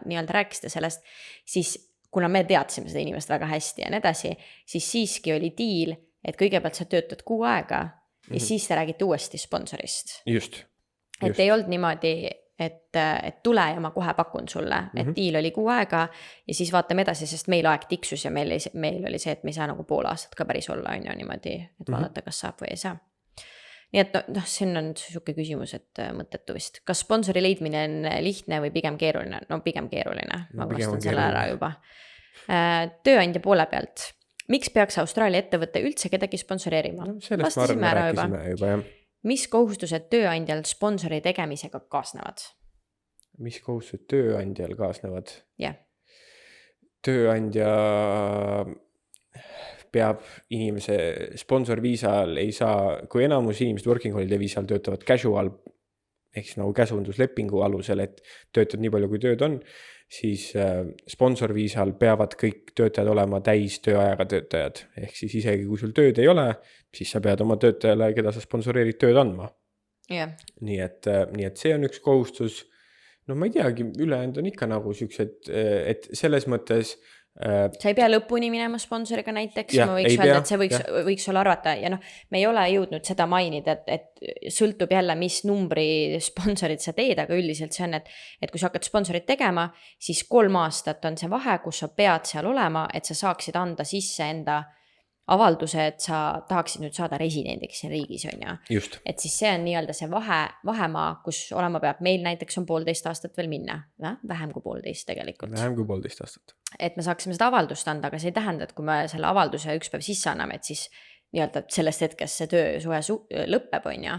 nii-öelda rääkis ta sellest, siis kuna me teadsime seda inimest väga hästi ja nii edasi, siis siiski oli deal, et kõigepealt sa töötad 6 aega ja siis te räägite uuesti sponsorist. Just. Et ei olnud niimoodi, et tule ja ma kohe pakun sulle, et deal oli 6 aega ja siis vaatame edasi, sest meil aeg tiksus ja meil oli see, et me ei saa nagu pool aastat ka päris olla, on ju niimoodi, et vaadata, kas saab või ei saa. Nii et noh, siin on siuke küsimus, et mõttetu vist. Kas sponsori leidmine on lihtne või pigem keeruline? No pigem keeruline, ma vastan selle ära juba. Tööandja poole pealt. Miks peaks Austraalia ettevõtte üldse kedagi sponsoreerima? No, sellest ma arvan, rääkisime juba, jah. Mis kohustused tööandjal sponsori tegemisega kaasnevad? Mis kohustused tööandjal kaasnevad? Jah. Tööandja peab inimese sponsorviisal ei saa, kui enamus inimesed working holiday viisal töötavad casual, ehk siis nagu käsunduslepingu alusel, et töötad nii palju, kui tööd on, siis sponsorviisal peavad kõik töötajad olema täis tööajaga töötajad. Ehk siis isegi kui sul tööd ei ole, siis sa pead oma töötajale, keda sa sponsoreerid, tööd andma. Yeah. Nii et see on üks kohustus. No ma ei teagi, ülejäänud on ikka nagu siuksed, et selles mõttes sa ei pea lõpuni minema sponsoriga näiteks, ma võiks öelda, et see võiks olla arvata ja noh, me ei ole jõudnud seda mainida, et sõltub jälle, mis numbri sponsorid sa teed, aga üldiselt see on, et kui sa hakkad sponsorit tegema, siis 3 aastat on see vahe, kus sa pead seal olema, et sa saaksid anda sisse enda avalduse, et sa tahaksid nüüd saada residendiks siin riigis, on ju. Just. Et siis see on nii-öelda see vahemaa, kus olema peab. Meil näiteks on 1,5 aastat veel minna. Vähem kui 1,5 tegelikult. Vähem kui 1,5 aastat. Et me saaksime seda avaldust anda, aga see ei tähenda, et kui me selle avalduse üks päev sisse anname, et siis nii-öelda sellest hetkest see töösuhe lõppeb, on ju.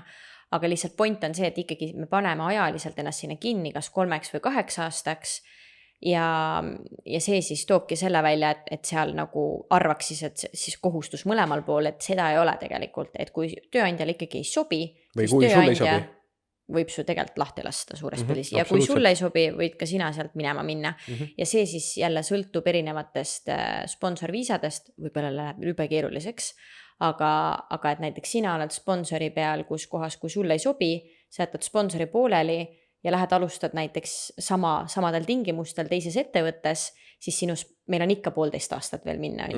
Aga lihtsalt point on see, et ikkagi me paneme ajaliselt ennast sinna kinni, kas 3 või 8 aastaks. Ja see siis toobki selle välja, et seal nagu arvaks siis, et siis kohustus mõlemal pool, et seda ei ole tegelikult, et kui tööandjal ikkagi ei sobi, või siis kui tööandja võib su tegelikult lahti lasta suures pildis ja kui sulle ei sobi, võid ka sina sealt minema minna ja see siis jälle sõltub erinevatest sponsorviisadest, võib-olla läheb jube keeruliseks, aga et näiteks sina oled sponsori peal, kus kohas, kui sulle ei sobi, sa jätad sponsori pooleli ja lähed alustad näiteks samadel tingimustel teises ettevõttes, siis meil on ikka 1,5 aastat veel minna,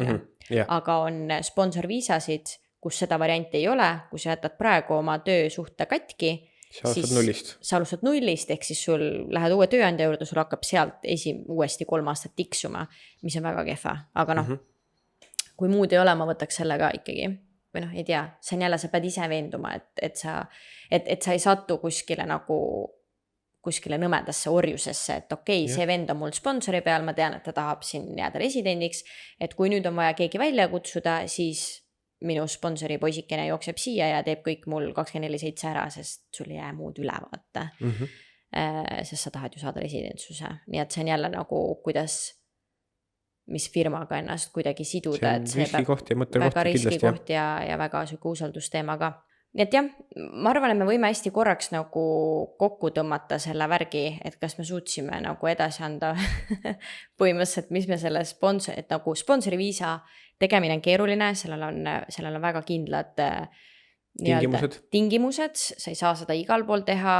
aga on sponsorviisasid, kus seda varianti ei ole, kui sa jätad praegu oma töösuhte katki, sa alustad nullist, ehk siis sul lähed uue tööandja juurde, sul hakkab sealt uuesti 3 aastat tiksuma, mis on väga kehva, aga noh, kui muud ei ole, ma võtaks selle ka ikkagi. Või noh, ei tea, see on jälle, sa pead ise veenduma, et sa ei satu kuskile nõmedasse orjusesse, et okei, see vend on mul sponsori peal, ma tean, et ta tahab siin jääda residendiks, et kui nüüd on vaja keegi välja kutsuda, siis minu sponsori poisikene jookseb siia ja teeb kõik mul 24/7 ära, sest sul ei jää muud üle vaata. Sest sa tahad ju saada residentsuse. Nii et see on jälle nagu, mis firmaga ennast kuidagi siduda, et see väga riskikoht ja väga süke usaldusteema ka. Nii et jah, ma arvan, et me võime hästi korraks nagu kokku tõmmata selle värgi, et kas me suutsime nagu edasi anda põhimõtteliselt, mis me selle et nagu sponsori viisa tegemine on keeruline, sellel on väga kindlad Tingimused? Tingimused, sa ei saa seda igal pool teha,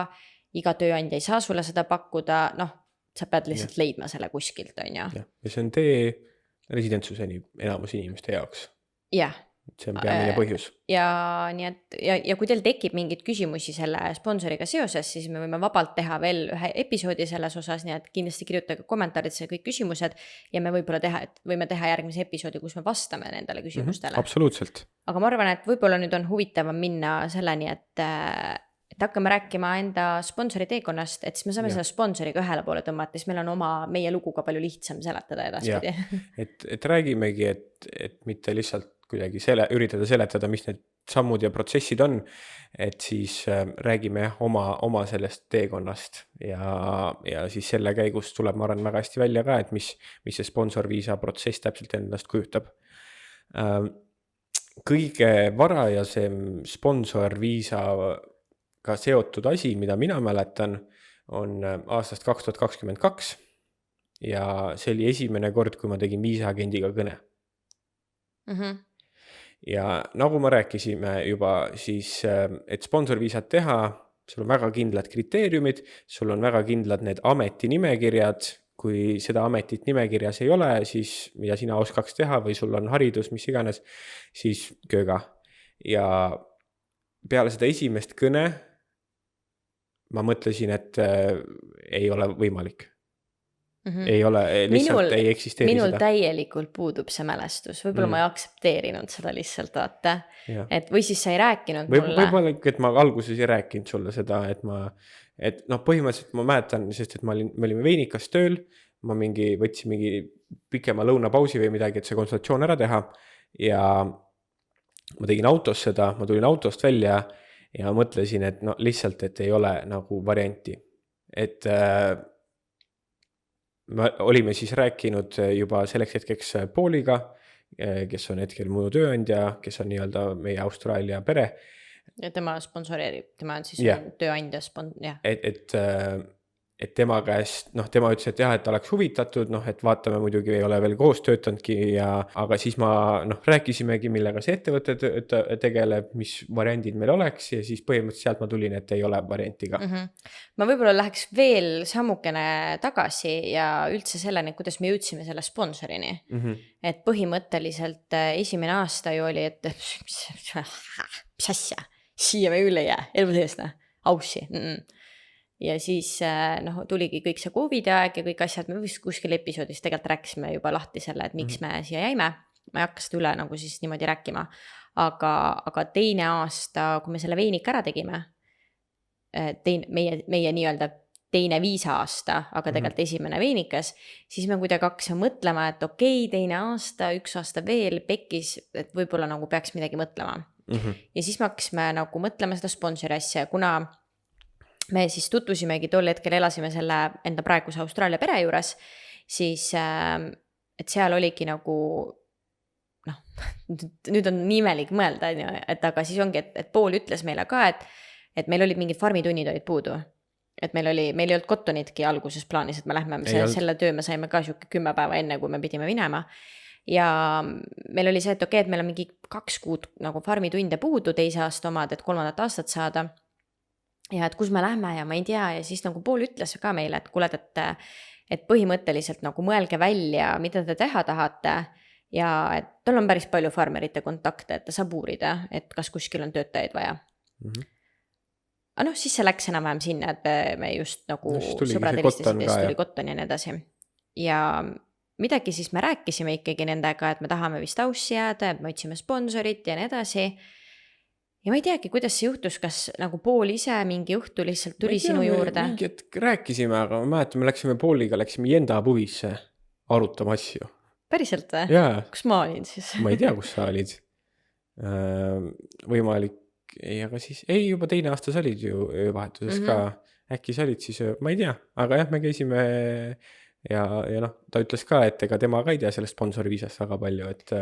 iga tööandja ei saa sulle seda pakkuda, noh, sa pead lihtsalt leidma selle kuskilt, on ju. Ja see on tee residentsuseni enamus inimeste jaoks. Jah. See on peamine põhjus. Ja nii et, ja kui teil tekib mingid küsimusi selle sponsoriga seoses, siis me võime vabalt teha veel ühe episoodi selles osas, nii et kindlasti kirjutage kommentaaridesse kõik küsimused ja me võib-olla võime teha järgmise episoodi, kus me vastame nendele küsimustele. Absoluutselt. Aga ma arvan, et võib-olla nüüd on huvitavam minna selleni, et hakkame rääkima enda sponsori teekonnast, et siis me saame selle sponsoriga ühele poole tõmmata, siis meil on meie lugu ka palju lihtsam seletada edaspidi. Et räägimegi, et mitte lihtsalt kuidagi üritada seletada, mis need sammud ja protsessid on, et siis räägime oma sellest teekonnast ja siis selle käigus tuleb, ma arvan, väga hästi välja ka, et mis see sponsorviisa protsess täpselt endast kujutab. Kõige varajasem sponsorviisaga seotud asi, mida mina mäletan, on aastast 2022 ja see oli esimene kord, kui ma tegin viisaagendiga kõne. Ja nagu me rääkisime juba, siis et sponsorviisat teha, sul on väga kindlad kriteeriumid, sul on väga kindlad need ametinimekirjad, kui seda ametit nimekirjas ei ole, siis mida sina oskaks teha või sul on haridus, mis iganes, siis kööga. Ja peale seda esimest kõne ma mõtlesin, et ei ole võimalik. Ei ole, lihtsalt ei eksisteeri minul seda. Täielikult puudub see mälestus, võib-olla ma ei aktsepteerinud seda lihtsalt, vaata, et või siis sa ei rääkinud mulle. Võib-olla, et ma alguses ei rääkinud sulle seda, et põhimõtteliselt ma mäletan, sest et me olime Veinikas tööl, ma võtsin mingi pikema lõunapausi või midagi, et see konsultatsioon ära teha ja ma tegin autos seda, ma tulin autost välja ja mõtlesin, et lihtsalt, et ei ole nagu varianti, et me olime siis rääkinud juba selleks hetkeks Paoliga, kes on hetkel mu tööandja, kes on nii-öelda meie Austraalia pere. Ja tema sponsoreerib, tema on siis tööandja et tema käest, tema ütles, et et oleks huvitatud, et vaatame, muidugi ei ole veel koos töötandki, aga siis ma rääkisimegi, millega see ettevõte tegeleb, mis variandid meil oleks ja siis põhimõtteliselt sealt ma tulin, et ei ole variantiga. Ma võib-olla läheks veel sammukene tagasi ja üldse selleni, kuidas me jõudsime selle sponsorini. Et põhimõtteliselt esimene aasta ju oli, et mis asja, siia me üle jää, elu seesna, aussi. Ja siis tuligi kõik see COVID aeg ja kõik asjad, me vist kuskil episoodis tegelikult rääkisime juba lahti selle, et miks me siia jäime. Ma ei hakka seda üle nagu siis niimoodi rääkima. Aga teine aasta, kui me selle Veinika ära tegime, meie nii-öelda teine viisa-aasta, aga tegelikult esimene Veinikas, siis me kuidagi hakkasime mõtlema, et okei, teine aasta, üks aasta veel pekkis, et võib-olla nagu peaks midagi mõtlema. Ja siis me hakkasime nagu mõtlema seda sponsori asja, kuna me siis tutvusimegi, tol hetkel elasime selle enda praeguse Austraalia pere juures, siis et seal oligi nagu, nüüd on nii imelik mõelda, et aga siis ongi, et Paul ütles meile ka, et meil olid mingid farmitunnid olid puudu. Et meil ei olnud Cottonitki alguses plaanis, et me lähme, selle töö me saime ka 10 päeva enne, kui me pidime minema. Ja meil oli see, et okei, et meil on mingi 2 kuud nagu farmitunde puudu, teise aasta omad, et 3. aastat saada. Ja et kus me lähme ja ma ei tea ja siis nagu Paul ütles ka meile, et kuuled, et põhimõtteliselt nagu mõelge välja, mida te teha tahate ja et tal on päris palju farmerite kontakte, et ta saab uurida, et kas kuskil on töötajaid vaja. Aga siis see läks enam-vähem sinna, et me just nagu sõbrad helistasid, tuli Cotton ja nii edasi. Ja midagi siis me rääkisime ikkagi nendega, et me tahame vist Aussi jääda, et me otsime sponsorit ja nii edasi. Ja ma ei teagi, kuidas see juhtus, kas nagu Paul ise mingi õhtu lihtsalt tuli sinu juurde? Mingi hetk rääkisime, aga ma mäletan, me läksime Pauliga, läksime Jenda puvisse arutama asju. Päriselt või? Jaa. Kus ma olin siis? Ma ei tea, kus sa olid. Võimalik, aga siis, juba teine aasta sa olid ju öövahetuses ka. Äkki sa olid siis, ma ei tea, aga jah, me käisime ja ta ütles ka, et ega tema ka ei tea sellest sponsoriviisast väga palju, et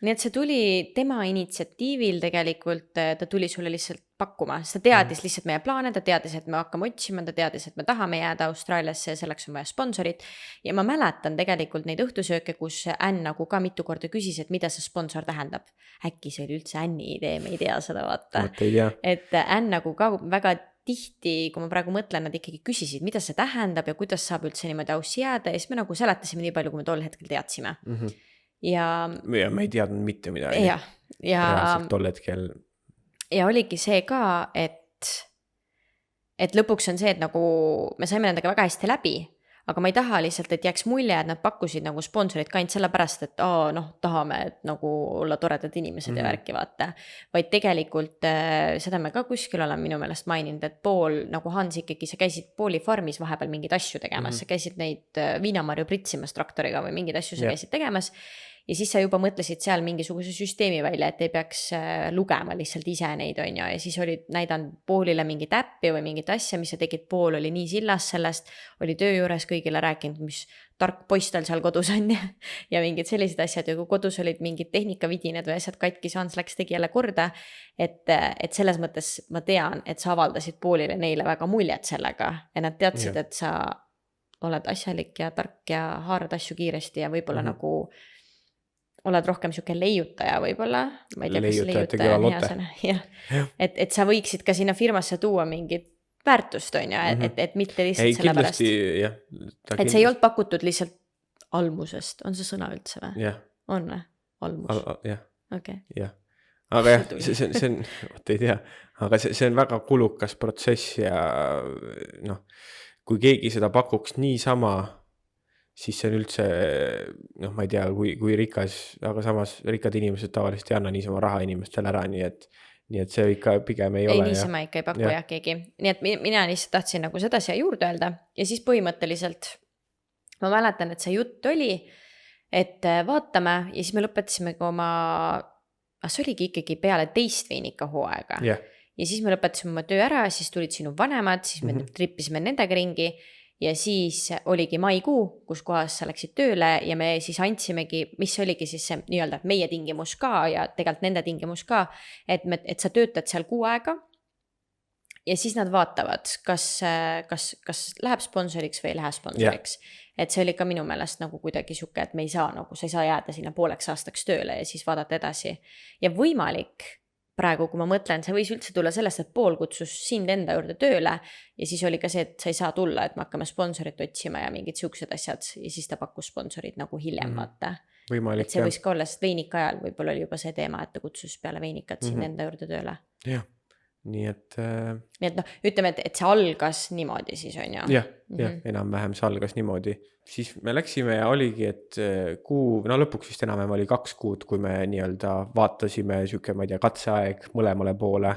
nii et see tuli tema initsiatiivil tegelikult, ta tuli sulle lihtsalt pakkuma, sest ta teadis lihtsalt meie plaane, ta teadis, et me hakkame otsima, ta teadis, et me tahame jääda Austraaliasse ja selleks on vaja sponsorit. Ja ma mäletan tegelikult neid õhtusööke, kus Ann nagu ka mitu korda küsis, et mida see sponsor tähendab. Äkki see oli üldse Anni idee, me ei tea seda vaata. Ei tea. Et Ann nagu ka väga tihti, kui ma praegu mõtlen, nad ikkagi küsisid, mida see tähendab ja kuidas saab üldse niimoodi Aussi jääda ja siis me nagu seletasime nii palju, kui me tol hetkel teadsime. Ja me ei teadnud mitte midagi. ja Reaalselt tol hetkel. Ja oligi see ka, et lõpuks on see, et nagu me saime nendega väga hästi läbi, aga ma ei taha lihtsalt, et jääks mulje, et nad pakkusid nagu sponsorit ka ainult sellepärast, et tahame et nagu olla toredad inimesed ja värki vaata. Vaid tegelikult seda me ka kuskil oleme minu meelest maininud, et Paul, nagu Hans ikkagi, sa käisid Pauli farmis vahepeal mingeid asju tegemas, sa käisid neid viinamarju pritsimas traktoriga või mingeid asju sa käisid tegemas. Ja siis sa juba mõtlesid seal mingisuguse süsteemi välja, et ei peaks lugema lihtsalt ise neid, on ju. Ja siis olid näidanud Paulile mingit äppi või mingit asja, mis sa tegid. Paul oli nii sillas sellest, oli töö juures kõigile rääkinud, mis tark poiss tal seal kodus on ja mingid sellised asjad. Ja kui kodus olid mingid tehnikavidined või asjad katki, Hans läks tegi jälle korda. Et selles mõttes ma tean, et sa avaldasid Paulile neile väga muljet sellega. Ja nad teadsid, et sa oled asjalik ja tark ja haarad asju kiiresti ja võib-olla nagu oled rohkem siuke leiutaja võib-olla, ma ei tea, kas leiutaja on hea sõna, et sa võiksid ka sinna firmasse tuua mingit väärtust, on ju, et mitte lihtsalt selle pärast. Et see ei olnud pakutud lihtsalt almusest, on see sõna üldse või? On või? Almus? Jah. Okay. Aga jah, see on, ei tea, aga see on väga kulukas protsess ja noh, kui keegi seda pakuks niisama, siis see on üldse, noh, ma ei tea, kui rikas, aga samas rikkad inimesed tavaliselt ei anna niisama raha inimestele ära, nii et see ikka pigem ei ole. Ei, niisama ikka ei paku jah keegi. Nii et mina lihtsalt tahtsin nagu seda siia juurde öelda ja siis põhimõtteliselt ma mäletan, et see jutt oli, et vaatame ja siis me lõpetasime see oligi ikkagi peale teist veinikahooaega. Ja siis me lõpetasime oma töö ära, siis tulid sinu vanemad, siis me trippisime nendega ringi. Ja siis oligi maikuu, kus kohas sa läksid tööle ja me siis andsimegi, mis oligi siis see nii-öelda meie tingimus ka ja tegelikult nende tingimus ka, et sa töötad seal 6 aega ja siis nad vaatavad, kas läheb sponsoriks või ei lähe sponsoriks. Et see oli ka minu meelest nagu kuidagi siuke, et me ei saa nagu, sa ei saa jääda sinna pooleks aastaks tööle ja siis vaadata edasi. Ja võimalik praegu, kui ma mõtlen, see võis üldse tulla sellest, et Paul kutsus sind enda juurde tööle ja siis oli ka see, et sa ei saa tulla, et me hakkame sponsorit otsima ja mingid siuksed asjad ja siis ta pakkus sponsorit nagu hiljem vaata. Võimalik, et see võis ka olla, sest veinika ajal võib-olla oli juba see teema, et ta kutsus peale veinikat sind enda juurde tööle. Jah, nii et noh, ütleme, et see algas niimoodi siis on ju. Jah, enam-vähem see algas niimoodi. Siis me läksime ja oligi, et lõpuks vist enam oli 2 kuud, kui me nii-öelda vaatasime siuke, ma ei tea, katseaeg mõlemale poole,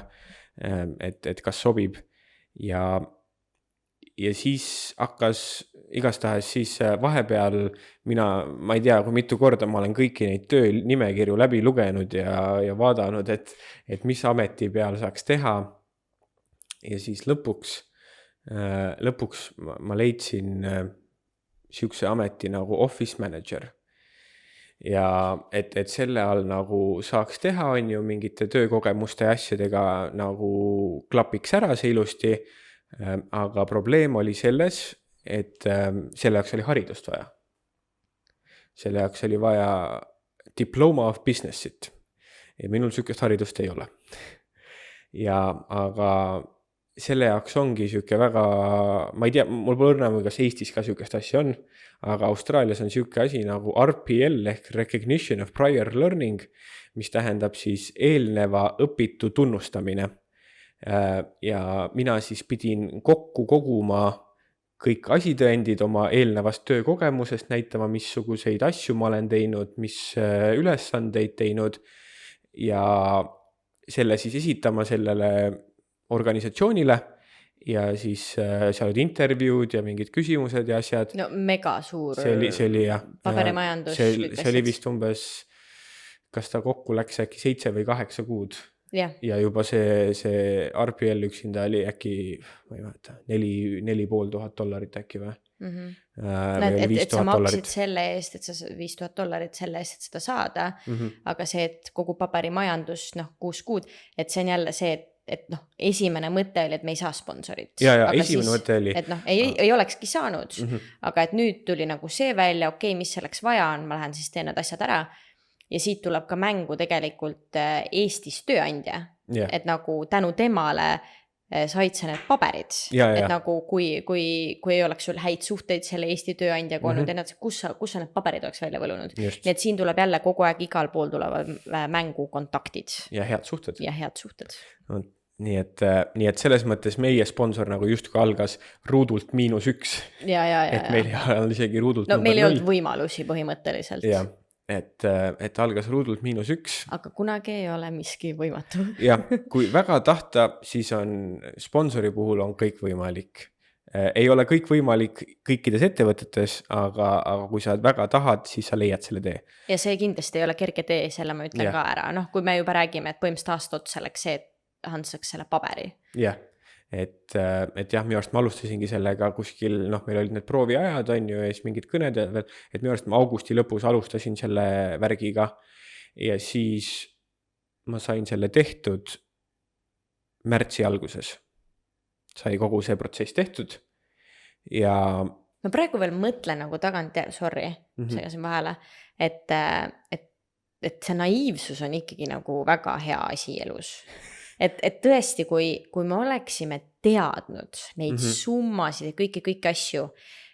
et kas sobib. Ja siis hakkas igastahes siis vahepeal ma ei tea, kui mitu korda ma olen kõiki neid töönimekirju läbi lugenud ja vaadanud, et mis ameti peal saaks teha. Ja siis lõpuks ma leidsin siukse ameti nagu office manager. Ja et selle all nagu saaks teha, on ju, mingite töökogemuste asjadega nagu klapiks ära see ilusti. Aga probleem oli selles, et selle jaoks oli haridust vaja. Selle jaoks oli vaja diploma of businessit. Ja minul sükest haridust ei ole. Aga selle jaoks ongi süke väga, ma ei tea, mul pole õrna, kas Eestis ka sükest asja on, aga Austraalias on süke asi nagu RPL ehk Recognition of Prior Learning, mis tähendab siis eelneva õpitu tunnustamine. Ja mina siis pidin kokku koguma kõik asitõendid oma eelnevast töökogemusest, näitama, missuguseid asju ma olen teinud, mis ülesandeid teinud ja selle siis esitama sellele organisatsioonile ja siis seal olid intervjuud ja mingid küsimused ja asjad. No mega suur see oli jah. Paberimajandus. See oli vist umbes, kas ta kokku läks äkki 7 või 8 kuud. Ja juba see RPL üksinda oli äkki, ma ei mäleta, $4,500 äkki või. või oli et sa maksid $5000. selle eest, et sa $5000 selle eest, et seda saada, aga see, et kogu paberimajandus, 6 kuud, et see on jälle see, et esimene mõte oli, et me ei saa sponsorit. Ja aga esimene mõte oli. et ei olekski saanud, aga et nüüd tuli nagu see välja, okei, mis selleks vaja on, ma lähen siis teen need asjad ära. Ja siit tuleb ka mängu tegelikult Eestis tööandja, et nagu tänu temale said sa need paberid, et nagu kui ei oleks sul häid suhteid selle Eesti tööandjaga olnud, kus sa need paberid oleks välja võlunud. Nii et siin tuleb jälle kogu aeg igal pool tulevad mängu kontaktid. Ja head suhted. Nii et selles mõttes meie sponsor nagu justkui algas ruudult -1. Et meil ei ole isegi ruudult number 0. Meil ei olnud võimalusi põhimõtteliselt. Ja. Et algas ruudult -1. Aga kunagi ei ole miski võimatu. Ja, kui väga tahta, siis on sponsori puhul on kõik võimalik. Ei ole kõik võimalik kõikides ettevõtetes, aga kui sa väga tahad, siis sa leiad selle tee. Ja see kindlasti ei ole kerge tee, selle ma ütlen ka ära. Kui me juba räägime, et põhimõtteliselt aasta otsa läks see, et handsaks selle paberi. Jah. Et jah, minu arust ma alustasingi sellega kuskil, meil olid need prooviajad, on ju, ja siis mingid kõned, et minu arust ma augusti lõpus alustasin selle värgiga ja siis ma sain selle tehtud märtsi alguses. Sai kogu see protsess tehtud ja ma praegu veel mõtlen nagu tagant, sorry, segasin vahele, et see naiivsus on ikkagi nagu väga hea asi elus. Et tõesti, kui me oleksime teadnud neid summasid ja kõiki asju,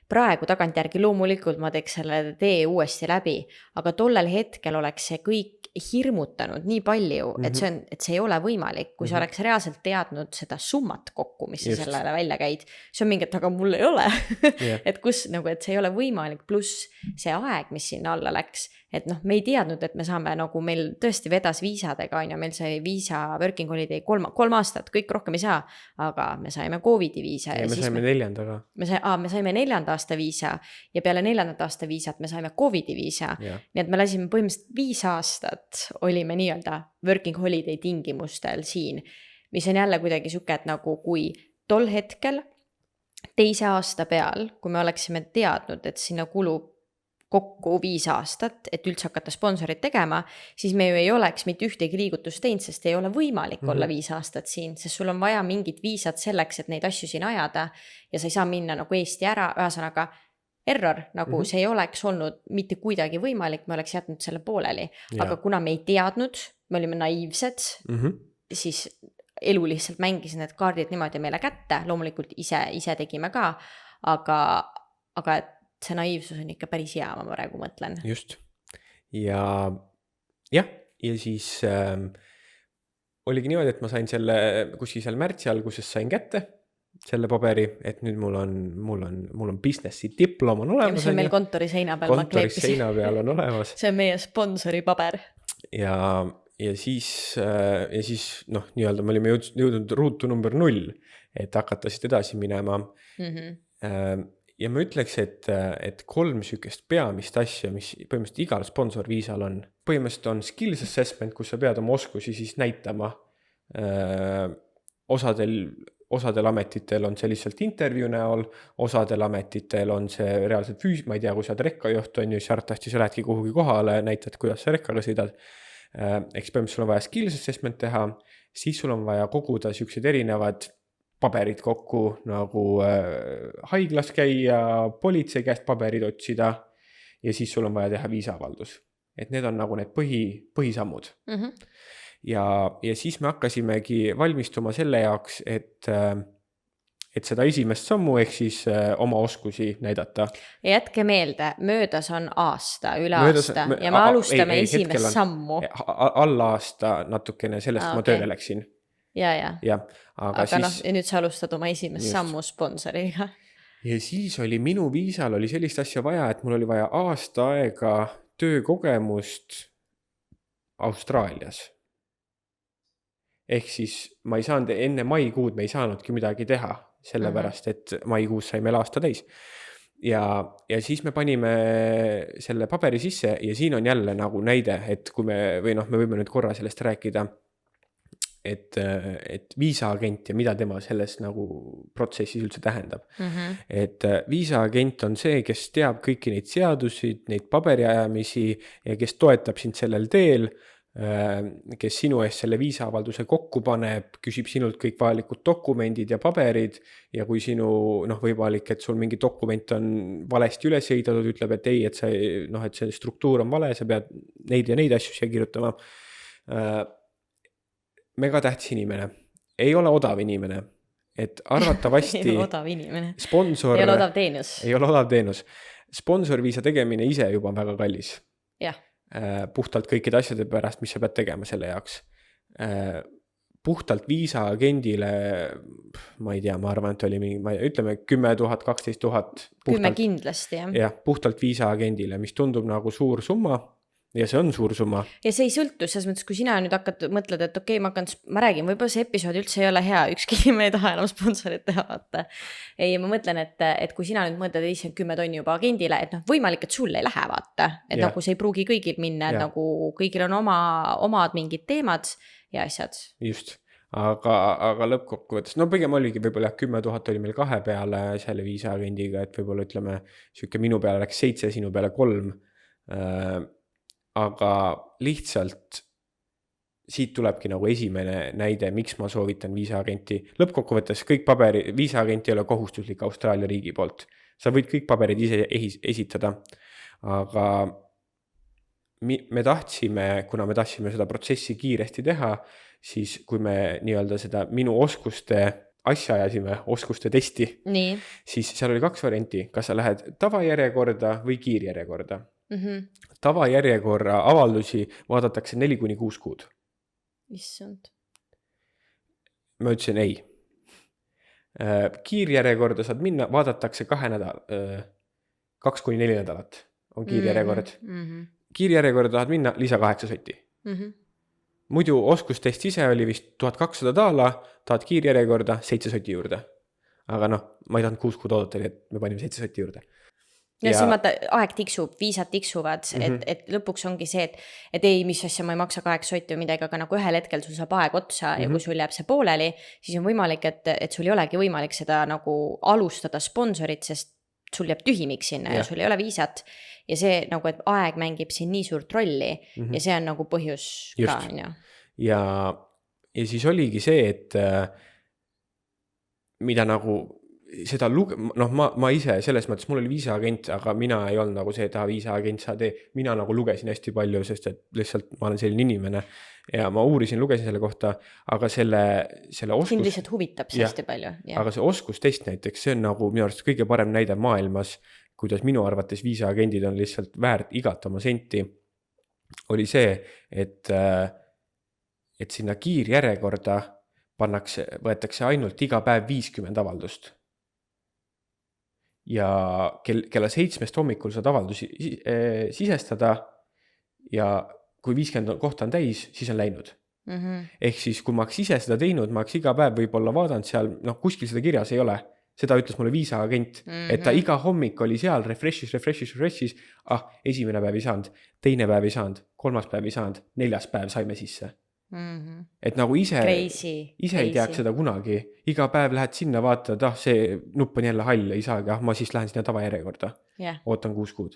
praegu tagantjärgi loomulikult ma teeks selle tee uuesti läbi, aga tollel hetkel oleks see kõik hirmutanud nii palju, et see ei ole võimalik, kui sa oleks reaalselt teadnud seda summat kokku, mis sa sellele välja käid, see on mingi, et aga mul ei ole, et kus nagu, et see ei ole võimalik, pluss see aeg, mis sinna alla läks, et me ei teadnud, et me saame nagu meil tõesti vedas viisadega, on ju, meil sai viisa working holiday 3 aastat, kõik rohkem ei saa, aga me saime COVID-i viisa. Ja me saime 4. Me saime 4. aasta viisa ja peale 4. aasta viisat me saime COVID-i viisa. Nii et me lasime põhimõtteliselt 5 aastat olime nii-öelda working holiday tingimustel siin, mis on jälle kuidagi siuke, et nagu kui tol hetkel 2. aasta peal, kui me oleksime teadnud, et sinna kulub kokku 5 aastat, et üldse hakata sponsorit tegema, siis me ju ei oleks mitte ühtegi liigutust teinud, sest ei ole võimalik olla 5 aastat siin, sest sul on vaja mingit viisat selleks, et neid asju siin ajada ja sa ei saa minna nagu Eesti ära, ühesõnaga error, nagu see ei oleks olnud mitte kuidagi võimalik, me oleks jätnud selle pooleli, aga kuna me ei teadnud, me olime naiivsed, siis elu lihtsalt mängis need kaardid niimoodi meile kätte, loomulikult ise tegime ka, aga see naiivsus on ikka päris hea, ma praegu mõtlen. Just. Ja siis oligi niimoodi, et ma sain selle, kuskil seal märtsi alguses sain kätte selle paberi, et nüüd mul on businessi diplom on olemas. See on meil kontori seina peal. Kontori seina peal on olemas. See on meie sponsori paber. Ja siis nii-öelda me olime jõudnud ruutu number 0, et hakata siit edasi minema. Ja ma ütleks, et 3 sükest peamist asja, mis põhimõtteliselt igal sponsor viisal on. Põhimõtteliselt on skills assessment, kus sa pead oma oskusi siis näitama. Osadel ametitel on see lihtsalt intervjuu näol, osadel ametitel on see reaalselt ma ei tea, kui sa oled rekkajuht on ju, siis arvatavasti sa lähedki kuhugi kohale, näitad, kuidas sa rekkaga sõidad. Eks põhimõtteliselt sul on vaja skills assessment teha, siis sul on vaja koguda siuksed erinevad paberid kokku, nagu haiglas käia, politsei käest paberid otsida ja siis sul on vaja teha viisavaldus. Et need on nagu need põhisammud. Ja siis me hakkasimegi valmistuma selle jaoks, et seda esimest sammu ehk siis oma oskusi näidata. Ja jätke meelde, möödas on aasta, üle aasta ja me alustame esimest sammu. Alla aasta natukene sellest, kui ma tööle läksin. Ja. Aga siis... ja nüüd sa alustad oma esimest sammu sponsoriga. Ja siis oli minu viisal oli sellist asja vaja, et mul oli vaja aasta aega töökogemust Austraalias. Ehk siis ma ei saanud enne maikuud, me ei saanudki midagi teha, sellepärast, et maikuus sai meil aasta täis. Ja siis me panime selle paberi sisse ja siin on jälle nagu näide, et kui me võime nüüd korra sellest rääkida, et viisaagent ja mida tema selles nagu protsessis üldse tähendab. Et viisaagent on see, kes teab kõiki neid seadusi, neid paberiajamisi ja kes toetab sind sellel teel, kes sinu eest selle viisaavalduse kokku paneb, küsib sinult kõik vajalikud dokumendid ja paberid ja kui sinu, võimalik, et sul mingi dokument on valesti üles ehitatud, ütleb, et ei, et see struktuur on vale, sa pead neid ja neid asju siia kirjutama. Megatähtis inimene, ei ole odav inimene, et arvatavasti ei ole odav inimene. Sponsor ei ole odav teenus. Ei ole odav teenus. Sponsorviisa tegemine ise juba on väga kallis. Jah. Puhtalt kõikide asjade pärast, mis sa pead tegema selle jaoks. Puhtalt viisaagendile, ma ei tea, ma arvan, et oli mingi, ütleme 10 000, 12 000. 10 kindlasti, jah. Jah, puhtalt viisaagendile, mis tundub nagu suur summa. Ja see on suur summa. Ja see ei sõltu, selles mõttes, kui sina nüüd hakkad mõtled, et okei, ma räägin, võib-olla see episood üldse ei ole hea, ükski inimene ei taha enam sponsorit teha, vaata. Ei, ma mõtlen, et kui sina nüüd mõtled, et 10 tonni juba agendile, et võimalik, et sul ei lähe, vaata. Et nagu see ei pruugi kõigil minna, et nagu kõigil on omad mingid teemad ja asjad. Just, aga lõppkokkuvõttes, pigem oligi võib-olla 10 000 oli meil 2 peale selle viisaagendiga, et võib-olla ütleme, minu peale läks 7, sinu peale 3. Aga lihtsalt siit tulebki nagu esimene näide, miks ma soovitan viisaagenti. Lõppkokkuvõttes kõik viisaagent ei ole kohustuslik Austraalia riigi poolt. Sa võid kõik paberid ise esitada, aga kuna me tahtsime seda protsessi kiiresti teha, siis kui me nii-öelda seda minu oskuste asja ajasime, oskuste testi, siis seal oli 2 varianti, kas sa lähed tavajärjekorda või kiirjärjekorda. Tavajärjekorra avaldusi vaadatakse 4-6 kuud. Issand. Ma ütlesin ei. Kiirjärjekorda saad minna, vaadatakse 2-4 nädalat on kiirjärjekord. Kiirjärjekorda tahad minna, lisa 8 sotti. Muidu oskustest ise oli vist $1200, tahad kiirjärjekorda 7 sotti juurde. Aga ma ei tahtnud 6 kuud oodata, et me panime 7 sotti juurde. Ja siin vaata, aeg tiksub, viisad tiksuvad, et lõpuks ongi see, et ei, mis asja ma ei maksa 8 sotti või midagi, aga nagu ühel hetkel sul saab aeg otsa ja kui sul jääb see pooleli, siis on võimalik, et sul ei olegi võimalik seda nagu alustada sponsorit, sest sul jääb tühimik sinna ja sul ei ole viisat. Ja see nagu, et aeg mängib siin nii suurt rolli ja see on nagu põhjus ka. Ja siis oligi see, et mida nagu seda ma ise selles mõttes, mul oli viisaagent, aga mina ei olnud nagu see, et viisaagent sa tee. Mina nagu lugesin hästi palju, sest et lihtsalt ma olen selline inimene ja ma lugesin selle kohta, aga selle oskus... Sind lihtsalt huvitab see hästi palju. Ja. Aga see oskustest näiteks, see on nagu minu arust kõige parem näide maailmas, kuidas minu arvates viisaagendid on lihtsalt väärt igat oma senti, oli see, et sinna kiirjärjekorda võetakse ainult iga päev 50 avaldust. Ja kella 7 hommikul saad avaldusi sisestada ja kui 50 kohta on täis, siis on läinud. Ehk siis, kui ma ise seda teinud, ma iga päev võib-olla vaadanud seal, kuskil seda kirjas ei ole. Seda ütles mulle viisaagent, et ta iga hommik oli seal, refreshis, esimene päev ei saanud, teine päev ei saanud, 3. päev ei saanud, 4. päev saime sisse. Et nagu ise ei teaks seda kunagi. Iga päev lähed sinna, vaatad, see nupp on jälle hall, ei saagi, ma siis lähen sinna tavajärjekorda. Ootan 6 kuud.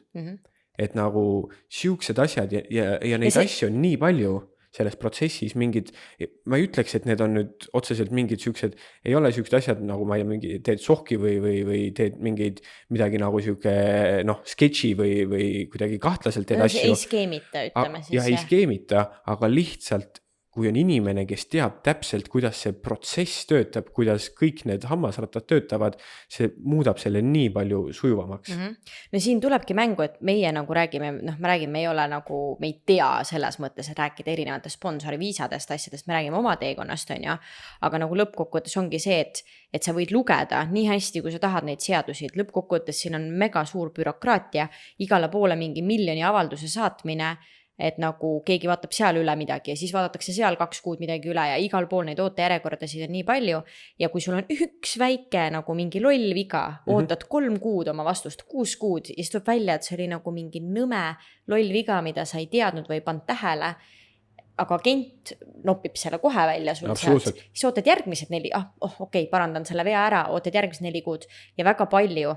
Et nagu siuksed asjad ja neid asju on nii palju selles protsessis mingid, ma ei ütleks, et need on nüüd otseselt mingid siuksed, ei ole siuksed asjad nagu ma ei mingi teed sohki või teed mingeid midagi nagu siuke sketši või kuidagi kahtlaselt teed asju. Ei skeemita, ütleme siis. Ja ei skeemita, aga lihtsalt kui on inimene, kes teab täpselt, kuidas see protsess töötab, kuidas kõik need hammasrattad töötavad, see muudab selle nii palju sujuvamaks. No siin tulebki mängu, et meie nagu räägime, me ei ole nagu, me ei tea selles mõttes, et rääkida erinevatest sponsori viisadest asjadest, me räägime oma teekonnast, on ja, aga nagu lõppkokkuvõttes ongi see, et sa võid lugeda nii hästi, kui sa tahad neid seadusi, et lõppkokkuvõttes siin on mega suur bürokraatia, igale poole mingi 1 miljoni avalduse saatmine, et nagu keegi vaatab seal üle midagi ja siis vaadatakse seal 2 kuud midagi üle ja igal pool neid ootejärjekordasid on nii palju ja kui sul on üks väike nagu mingi loll viga, ootad 3 kuud oma vastust, 6 kuud ja siis tuleb välja, et see oli nagu mingi nõme loll viga, mida sa ei teadnud või ei pannud tähele, aga agent nopib selle kohe välja sul sealt, siis ootad järgmised 4, okei, parandan selle vea ära, ootad järgmised 4 kuud ja väga palju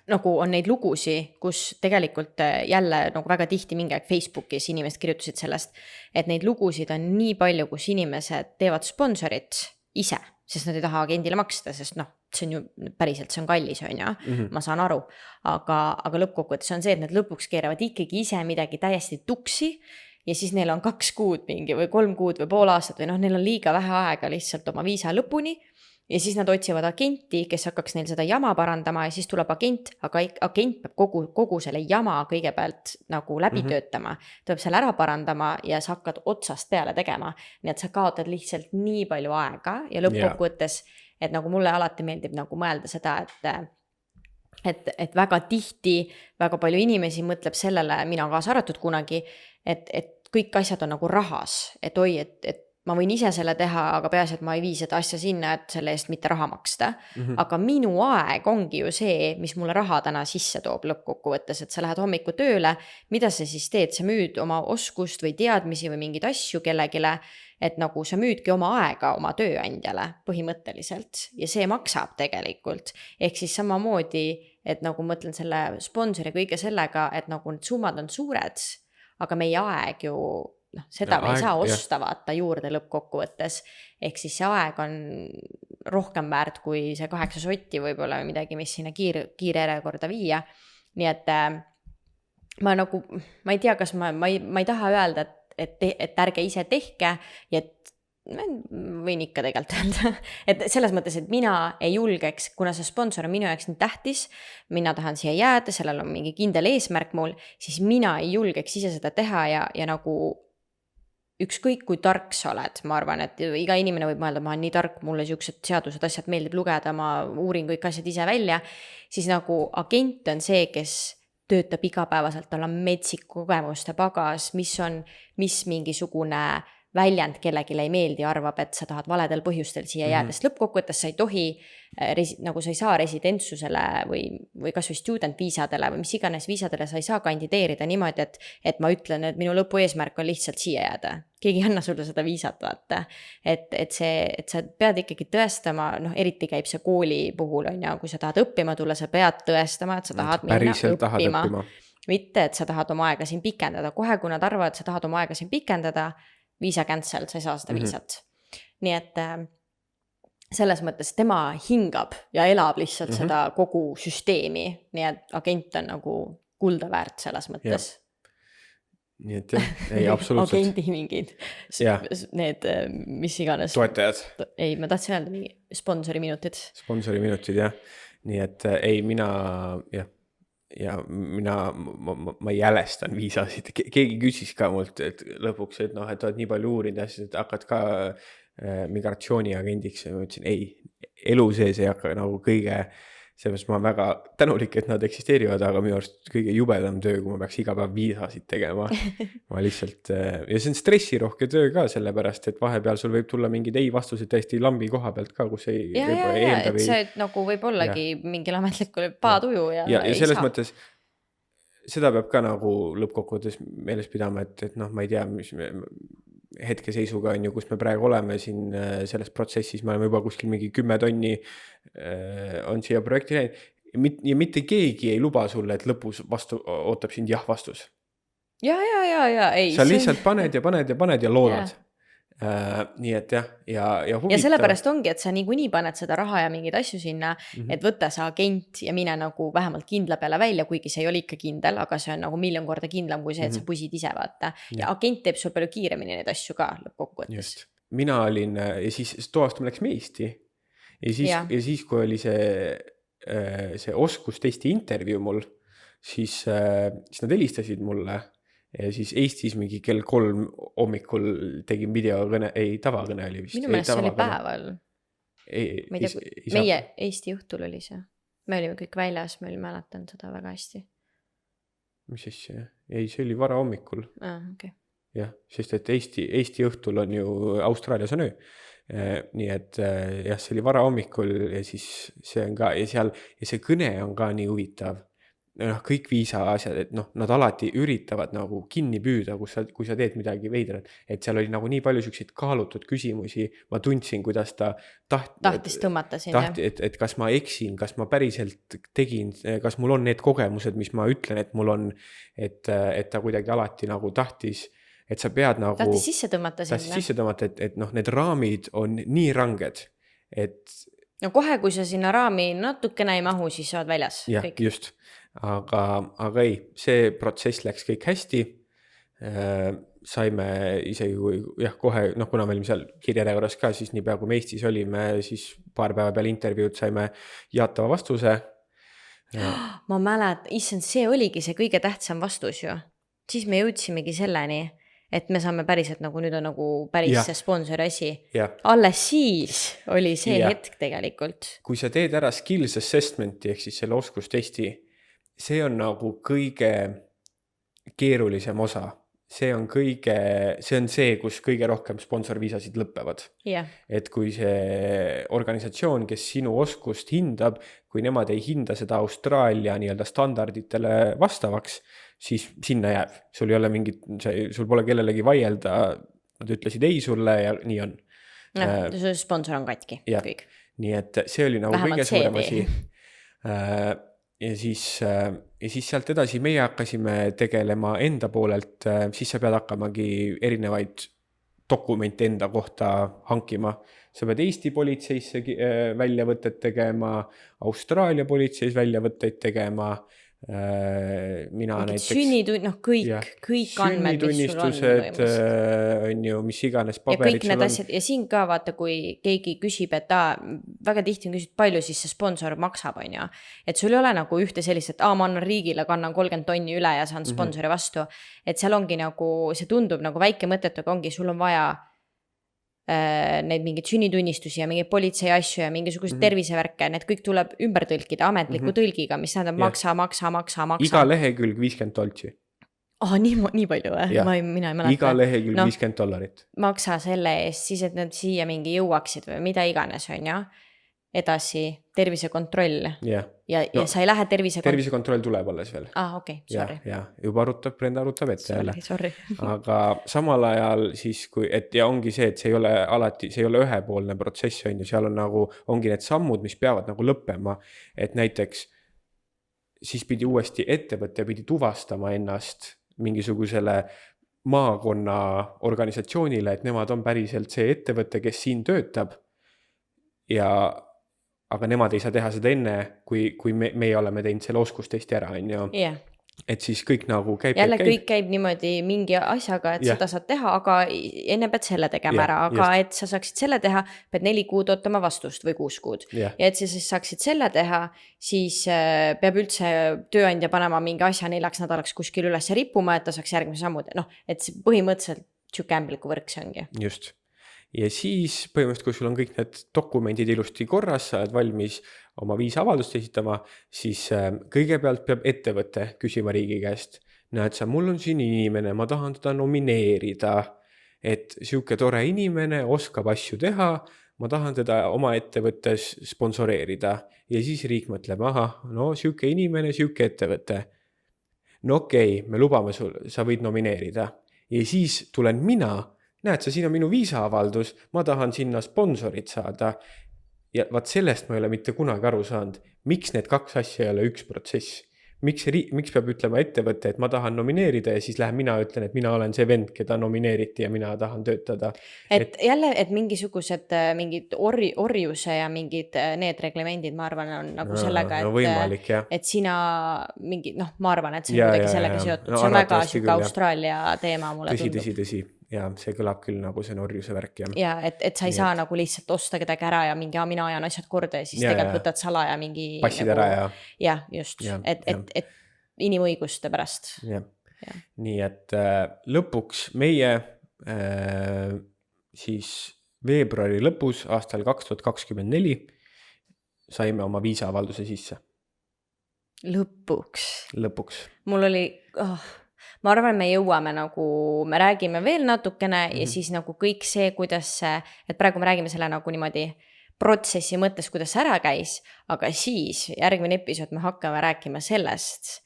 nagu on neid lugusi, kus tegelikult jälle nagu väga tihti mingi aeg Facebookis inimesed kirjutasid sellest, et neid lugusid on nii palju, kus inimesed teevad sponsorit ise, sest nad ei taha agendile maksta, sest noh, see on ju päriselt, see on kallis, on ju, ma saan aru, aga lõppkokkuvõttes on see, et nad lõpuks keeravad ikkagi ise midagi täiesti tuksi ja siis neil on 2 kuud mingi või 3 kuud või pool aastat või noh, neil on liiga vähe aega lihtsalt oma viisa lõpuni ja siis nad otsivad agenti, kes hakkaks neil seda jama parandama ja siis tuleb agent, aga agent peab kogu selle jama kõigepealt nagu läbi töötama, tuleb selle ära parandama ja sa hakkad otsast peale tegema, nii et sa kaotad lihtsalt nii palju aega ja lõppkokkuvõttes, et nagu mulle alati meeldib nagu mõelda seda, et väga tihti, väga palju inimesi mõtleb sellele, mina kaasa arvatud kunagi, et kõik asjad on nagu rahas, et oi, et ma võin ise selle teha, aga peaasi, et ma ei vii seda asja sinna, et selle eest mitte raha maksta. Aga minu aeg ongi ju see, mis mulle raha täna sisse toob lõppkokkuvõttes, et sa lähed hommiku tööle, mida sa siis teed, sa müüd oma oskust või teadmisi või mingeid asju kellegile, et nagu sa müüdki oma aega oma tööandjale põhimõtteliselt ja see maksab tegelikult. Ehk siis samamoodi, et nagu mõtlen selle sponsori kõige sellega, et nagu need summad on suured, aga meie aeg ju seda me ei saa osta vaata juurde lõppkokkuvõttes, ehk siis see aeg on rohkem väärt kui see 8 sotti võib-olla midagi, mis sinna kiire järjekorda viia. Nii et ma ei tea, kas ma ei taha öelda, et ärge ise tehke ja et võin ikka tegelikult öelda, et selles mõttes, et mina ei julgeks, kuna see sponsor on minu jaoks nii tähtis, mina tahan siia jääda, sellel on mingi kindel eesmärk mul, siis mina ei julgeks ise seda teha ja nagu ükskõik kui tark sa oled, ma arvan, et iga inimene võib mõelda, ma olen nii tark, mulle siuksed seadused, asjad meeldib lugeda, ma uurin kõik asjad ise välja, siis nagu agent on see, kes töötab igapäevaselt, tal on metsik kogemuste pagas, mis mingisugune väljend kellelegi ei meeldi, arvab, et sa tahad valedel põhjustel siia jäädes. Lõppkokkuvõttes sa ei tohi, nagu sa ei saa residentsusele või kas või student viisadele või mis iganes viisadele sa ei saa kandideerida niimoodi, et ma ütlen, et minu lõpu eesmärk on lihtsalt siia jääda. Keegi ei anna sulle seda viisat, vaata. Et sa pead ikkagi tõestama, eriti käib see kooli puhul, on ja, kui sa tahad õppima tulla, sa pead tõestama, et sa tahad minna õppima. Mitte, et sa tahad oma aega siin pikendada. Kohe, kui nad arvavad, et sa tahad oma aega siin pikendada, viisa cancel, sa ei saa seda viisat. Nii et selles mõttes tema hingab ja elab lihtsalt seda kogu süsteemi, nii et agent on nagu kulda väärt selles mõttes. Nii et jah, ei absoluutselt. Agendi mingid, need, mis iganes. Toetajad. Ei, ma tahtsin öelda mingi sponsori minutid. Sponsori minutid, jah. Nii et ei, mina ma jälestan viisasid, keegi küsis ka mult, et lõpuks, et oled nii palju uurinud ja siis hakkad ka migratsiooniagendiks ja ma ütlesin, ei, elu sees ei hakka nagu kõige, sellepärast ma olen väga tänulik, et nad eksisteerivad, aga minu arust kõige jubedam töö, kui ma peaks iga päev viisasid tegema. Ma lihtsalt, ja see on stressirohke töö ka sellepärast, et vahepeal sul võib tulla mingid ei-vastused täiesti lambi koha pealt ka, kus ei eelda või... see nagu võib ollagi mingil ametlikul paatuju ja selles mõttes seda peab ka nagu lõppkokkuvõttes meeles pidama, et ma ei tea, mis hetkeseisuga on ju, kus me praegu oleme siin selles protsessis, me oleme juba kuskil mingi 10 tonni on siia projekti läinud ja mitte keegi ei luba sulle, et lõpus ootab sind jah vastus. Ja. Ei, sa lihtsalt paned ja loodad. Nii et jah, ja huvitav. Ja sellepärast ongi, et sa niikuinii paned seda raha ja mingeid asju sinna, et võtta sa agent ja mine nagu vähemalt kindla peale välja, kuigi see ei ole ikka kindel, aga see on nagu 1,000,000 korda kindlam kui see, et sa pusid ise vaata. Ja agent teeb sul palju kiiremini neid asju ka lõppkokkuvõttes. Mina olin, ja siis toast me läksime Eesti ja siis kui oli see oskustesti intervjuu mul, siis nad helistasid mulle. Ja siis Eestis mingi kell 3 hommikul tegin videokõne, tavakõne oli vist. Minu meelest see oli päeval. Meie Eesti õhtul oli see. Me olime kõik väljas, me mäletan seda väga hästi. Mis siis see? Ei, see oli vara hommikul. Okay. Jah, sest et Eesti õhtul on ju Austraalias on öö. Nii et jah, see oli vara hommikul ja siis see on ka, ja see kõne on ka nii huvitav. kõik viisa asjad, et noh, nad alati üritavad nagu kinni püüda, kui sa teed midagi veidrat, et seal oli nagu nii palju siukseid kaalutud küsimusi, ma tundsin, kuidas ta tahtis tõmmata sind, jah. et kas ma eksin, kas ma päriselt tegin, kas mul on need kogemused, mis ma ütlen, et mul on, et ta kuidagi alati nagu tahtis, et sa pead nagu Tahtis sisse tõmmata sinna. et noh, need raamid on nii ranged, et No kohe, kui sa sinna raami natukene ei mahu, siis sa oled väljas. jah, kõik. just, aga ei, see protsess läks kõik hästi. Saime isegi kui jah, kohe, noh, kuna me olime seal kirjajärjekorras ka, siis niipea kui me Eestis olime, siis paar päeva peale intervjuud saime jaatava vastuse. Ma mäletan, issand, see oligi see kõige tähtsam vastus ju. Siis me jõudsimegi selleni, et me saame päriselt nagu nüüd on nagu päris Jah. see sponsori asi. Jah. Alles siis oli see Jah. hetk tegelikult. Kui sa teed ära skills assessment'i ehk siis selle oskustesti, see on nagu kõige keerulisem osa. See on see, kus kõige rohkem sponsorviisasid lõpevad. Jah. Et kui see organisatsioon, kes sinu oskust hindab, kui nemad ei hinda seda Austraalia nii-öelda standarditele vastavaks, siis sinna jääb. Sul ei ole mingit, sul pole kellelegi vaielda, nad ütlesid ei sulle ja nii on. See sponsor on katki. Jah. Kõik. Nii et see oli nagu Vähemalt kõige suurem see asi. Ja siis sealt edasi meie hakkasime tegelema enda poolelt, siis sa pead hakkamagi erinevaid dokumente enda kohta hankima. Sa pead Eesti politseisse väljavõtted tegema, Austraalia politseis väljavõtteid tegema, mina näiteks kõik andmed, mis sul on on ju, mis iganes ja paberid kõik need asjad ja siin ka vaata, kui keegi küsib, et väga tihti on küsitud, palju siis see sponsor maksab, on ju, et sul ei ole nagu ühte sellist, et ma annan riigile, kannan 30 tonni üle ja saan sponsori vastu, et seal ongi nagu, see tundub nagu väike mõtet, aga ongi, sul on vaja neid mingeid sünnitunnistusi ja mingeid politsei asju ja mingisugused tervisevärke, need kõik tuleb ümber tõlkida ametliku tõlgiga, mis tähendab maksa. Iga lehekülg $50. Nii palju või? Mina ei mäleta. Iga lehekülg $50. Maksa selle eest, siis et nad siia mingi jõuaksid või mida iganes on, ja edasi tervisekontroll. Ja sa ei lähe tervisekontroll tuleb alles veel. Okei, sorry. Ja juba Brenda arutab ette jälle. Sorry. Aga samal ajal siis, ja ongi see, et see ei ole alati, see ei ole ühepoolne protsess, on ju, seal on nagu, ongi need sammud, mis peavad nagu lõppema, et näiteks siis pidi uuesti ettevõtte pidi tuvastama ennast mingisugusele maakonna organisatsioonile, et nemad on päriselt see ettevõte, kes siin töötab aga nemad ei saa teha seda enne, kui meie oleme teinud selle oskustesti ära, on ju. Et siis kõik nagu käib. Jälle kõik käib niimoodi mingi asjaga, et seda saad teha, aga enne pead selle tegema ära, aga et sa saaksid selle teha, pead 4 kuud ootama vastust või 6 kuud. Ja et sa siis saaksid selle teha, siis peab üldse tööandja panema mingi asja 4 nädalaks kuskil üles rippuma, et ta saaks järgmise sammud. Et see põhimõtteliselt siuke ämbliku võrk see ongi. Just. Ja siis põhimõtteliselt, kui sul on kõik need dokumendid ilusti korras, sa oled valmis oma viisaavaldust esitama, siis kõigepealt peab ettevõte küsima riigi käest. Näed sa, mul on siin inimene, ma tahan teda nomineerida, et siuke tore inimene oskab asju teha, ma tahan teda oma ettevõttes sponsoreerida. Ja siis riik mõtleb, no siuke inimene, siuke ettevõte. No okei, me lubame sul, sa võid nomineerida. Ja siis tulen mina, näed sa, siin on minu viisaavaldus, ma tahan sinna sponsorit saada. Ja vaat sellest ma ei ole mitte kunagi aru saanud. Miks need 2 asja ei ole üks protsess? Miks peab ütlema ettevõte, et ma tahan nomineerida ja siis lähen mina ütlen, et mina olen see vend, keda nomineeriti ja mina tahan töötada. Jälle, et mingisugused mingid orjuse ja mingid need reglemendid, ma arvan, on nagu sellega, et sina mingi, ma arvan, et see on kuidagi sellega seotud. See on väga siuke Austraalia teema mulle tundub. Tõsi. Ja see kõlab küll nagu see orjuse värk. Ja et sa ei saa nagu lihtsalt osta kedagi ära ja mingi mina ajan asjad korda ja siis tegelikult võtad sala ja mingi passid ära ja. Ja just, et inimõiguste pärast. Ja. Nii et lõpuks meie siis veebruari lõpus aastal 2024 saime oma viisaavalduse sisse. Lõpuks. Mul oli... Ma arvan, me jõuame nagu, me räägime veel natukene ja siis nagu kõik see, kuidas see, et praegu me räägime selle nagu niimoodi protsessi mõttes, kuidas ära käis, aga siis järgmine episood me hakkame rääkima sellest,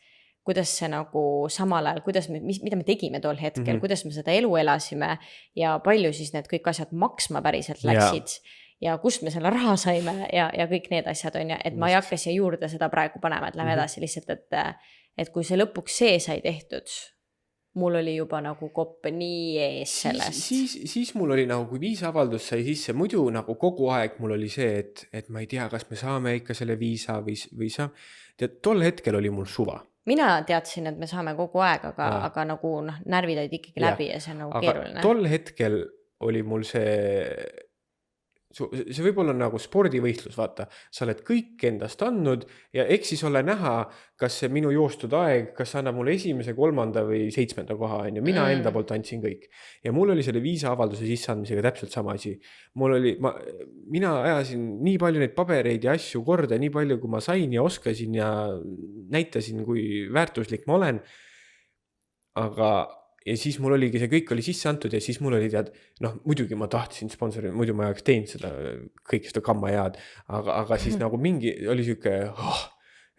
kuidas see nagu samal ajal, mida me tegime tol hetkel, kuidas me seda elu elasime ja palju siis need kõik asjad maksma päriselt läksid ja kust me selle raha saime ja kõik need asjad on ju, et ma ei hakka siia juurde seda praegu panema, et lähme edasi lihtsalt, et kui see lõpuks see sai tehtud, mul oli juba nagu kopp nii ees sellest. Siis mul oli nagu, kui viisaavaldus sai sisse, muidu nagu kogu aeg mul oli see, et ma ei tea, kas me saame ikka selle viisa või saa. Tead, tol hetkel oli mul suva. Mina teadsin, et me saame kogu aeg, aga nagu närvid olid ikkagi läbi ja see on nagu keeruline. Aga tol hetkel oli mul see võib olla nagu spordivõistlus, vaata, sa oled kõik endast andnud ja eks siis ole näha, kas see minu joostud aeg, kas annab mulle 1., 3. või 7. koha, on ju, mina enda poolt andsin kõik. Ja mul oli selle viisaavalduse sisseandmisega täpselt sama asi. Mina ajasin nii palju neid pabereid ja asju korda, nii palju kui ma sain ja oskasin ja näitasin, kui väärtuslik ma olen. Ja siis mul oligi, see kõik oli sisse antud ja siis mul oli muidugi ma tahtsin sponsori, muidu ma oleks teinud seda kõik seda kamma head, aga siis nagu mingi oli siuke,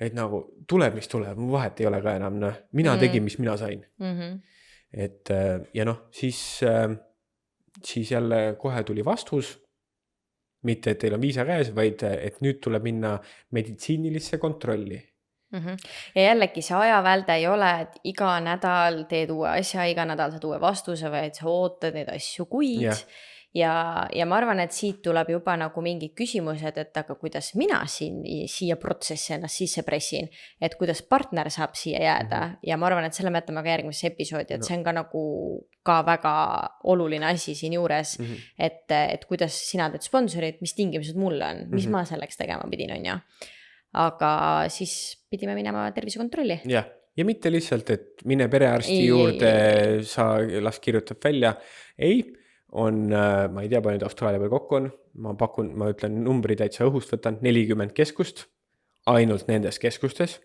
et nagu tuleb, mis tuleb, vahet ei ole ka enam, mina tegin, mis mina sain. Et ja siis jälle kohe tuli vastus, mitte et teil on viisa käes, vaid et nüüd tuleb minna meditsiinilisse kontrolli. Ja jällegi see ajavälde ei ole, et iga nädal teed uue asja, iga nädal saad uue vastuse, vaid sa ootad neid asju kuid. Ja ma arvan, et siit tuleb juba nagu mingid küsimused, et aga kuidas mina siia protsessi ennast sisse pressin, et kuidas partner saab siia jääda ja ma arvan, et selle me jätame ka järgmises episoodi, et see on ka nagu ka väga oluline asi siin juures, et kuidas sina teed sponsorid, mis tingimused mul on, mis ma selleks tegema pidin, on ju. Aga siis pidime minema tervisekontrolli. Ja mitte lihtsalt, et mine perearsti juurde, sa las kirjutab välja. Ei, on, ma ei tea, palju nüüd Austraalia peal kokku on. Ma ütlen numbri täitsa õhust võtan 40 keskust, ainult nendes keskustes.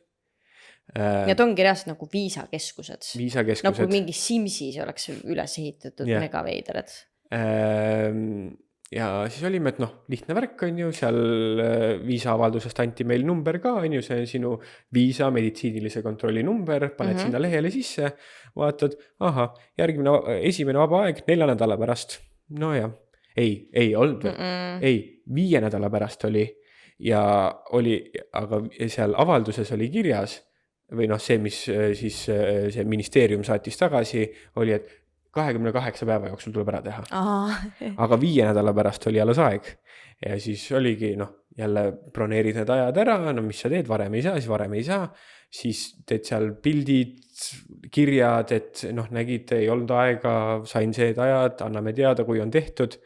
Need ongi reaalselt nagu viisakeskused. Nagu mingi Simsis oleks üles ehitatud megaveiderad. Ja siis olime, et lihtne värk on ju, seal viisaavaldusest anti meil number ka, on ju, see on sinu viisa meditsiinilise kontrolli number, paned sinna lehele sisse, vaatad, esimene vaba aeg 4 nädala pärast. No ja, ei olnud veel, 5 nädala pärast oli ja oli, aga seal avalduses oli kirjas või see, mis siis see ministeerium saatis tagasi, oli, et 28 päeva jooksul tuleb ära teha. Aga 5 nädala pärast oli alles aeg. Ja siis oligi, jälle broneerid need ajad ära, mis sa teed, varem ei saa, siis varem ei saa. Siis teed seal pildid, kirjad, et nägid, ei olnud aega, sain seed ajad, anname teada, kui on tehtud.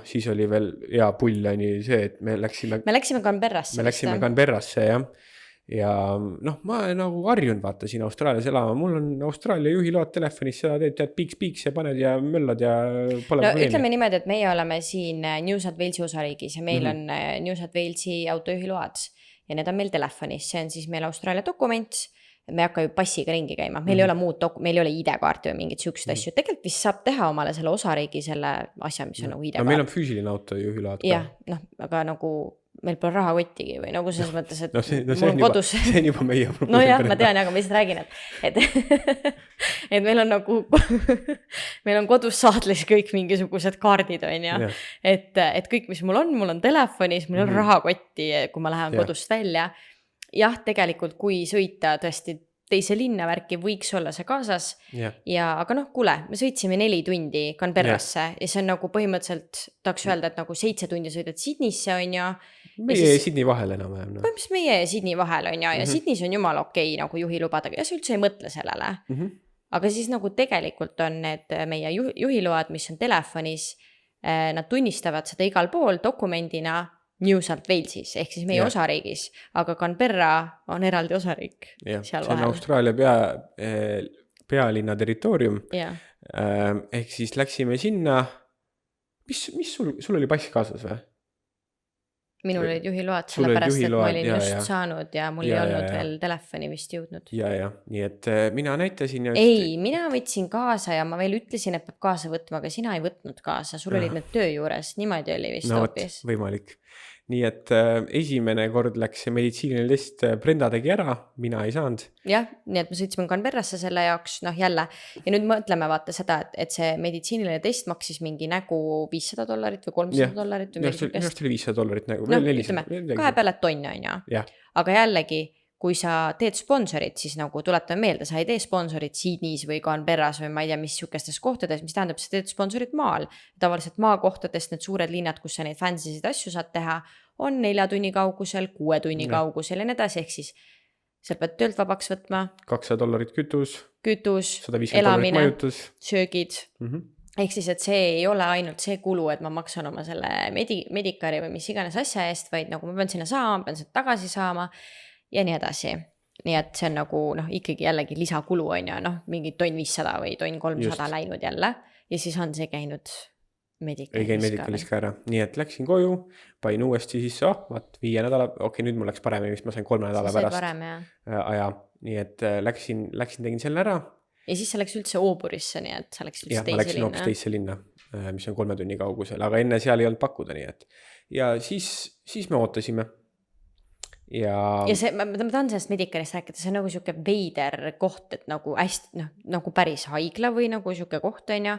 Siis oli veel hea pull oli see, et me läksime Canberrasse, jah. Ja ma nagu harjun vaata siin Austraalias elama, mul on Austraalia juhiload telefonis, seda teed piiks ja paned ja möllad ja pole probleemi. Ütleme niimoodi, et meie oleme siin New South Walesi osariigis ja meil on New South Walesi autojuhiload ja need on meil telefonis, see on siis meil Austraalia dokument, me ei hakka ju passiga ringi käima, meil ei ole meil ei ole ID-kaarti või mingid siuksed asju, tegelikult vist saab teha omale selle osariigi selle asja, mis on nagu ID-kaart. Meil on füüsiline autojuhiload ka. Jah, aga nagu meil pole raha kottigi või nagu selles mõttes, et mul on kodus. See on juba meie probleem. No jah, ma tean, aga ma lihtsalt räägin, et meil on nagu, meil on kodus saatlis kõik mingisugused kaardid, on ju. Et kõik, mis mul on telefonis, mul on raha kotti, kui ma lähen kodust välja. Jah, tegelikult, kui sõita tõesti teise linna värki, võiks olla see kaasas. Aga kuule, me sõitsime 4 tundi Canberrasse ja see on nagu põhimõtteliselt, tahaks öelda, et nagu 7 tundi sõidad Sydneysse, on ju. Meie ja Sydney vahel enam. Põhimõtteliselt meie ja Sydney vahel, on ju, ja Sydneys on jumal okei nagu juhilubadega ja sa üldse ei mõtle sellele. Aga siis nagu tegelikult on need meie juhiload, mis on telefonis, nad tunnistavad seda igal pool dokumendina New South Walesis, ehk siis meie osariigis, aga Canberra on eraldi osariik. See on Austraalia pealinna territoorium. Ehk siis läksime sinna, mis sul oli pass kaasas või? Minul olid juhiload, sellepärast, et ma olin just saanud ja mul ei olnud veel telefoni vist jõudnud. Ja, nii et mina näitasin Ei, mina võtsin kaasa ja ma veel ütlesin, et peab kaasa võtma, aga sina ei võtnud kaasa, sul olid need töö juures, niimoodi oli vist hoopis. Võimalik. nii et esimene kord läks see meditsiiniline test, Brenda tegi ära, mina ei saanud. jah, nii et me sõitsime Canberrasse selle jaoks, noh jälle. Ja nüüd mõtleme vaata seda, et see meditsiiniline test maksis mingi nägu $500 või $300 või minu arust oli $500 nagu, no, veel ütleme, 400. kahe peale tonn on ju. Jah. Aga jällegi, kui sa teed sponsorit, siis nagu tuletame meelde, sa ei tee sponsorit Sydneys või Canberras või ma ei tea, mis sihukestes kohtades, mis tähendab, sa teed sponsorit maal. Tavaliselt maakohtadest need suured linnad, kus sa neid fancysid asju saad teha, on 4 tunni kaugusel, 6 tunni kaugusel ja nii edasi, ehk siis sa pead töölt vabaks võtma. $200 kütus, $150 elamine, majutus, söögid. Ehk siis, et see ei ole ainult see kulu, et ma maksan oma selle medikari või mis iganes asja eest, vaid nagu ma pean sinna saama, pean seda tagasi saama ja nii edasi. Nii et see on nagu ikkagi jällegi lisakulu on ju, mingi tonn 500 või tonn 300 läinud jälle ja siis on see käinud medikalis ka ära. Nii et läksin koju, pain uuesti sisse, vaat 5 nädala, nüüd mul läks paremini, vist ma sain 3 nädala pärast parem, aja. Nii et läksin, tegin selle ära. Ja siis sa läks üldse Ooburisse, nii et sa läks üldse teise linna. Ma läksin hoopis teise linna, mis on 3 tunni kaugusel, aga enne seal ei olnud pakkuda, nii et. Ja siis me ootasime. Ja see, ma tahan sellest medikarist rääkida, see on nagu siuke veider koht, et nagu hästi, nagu päris haigla või nagu siuke koht on ju.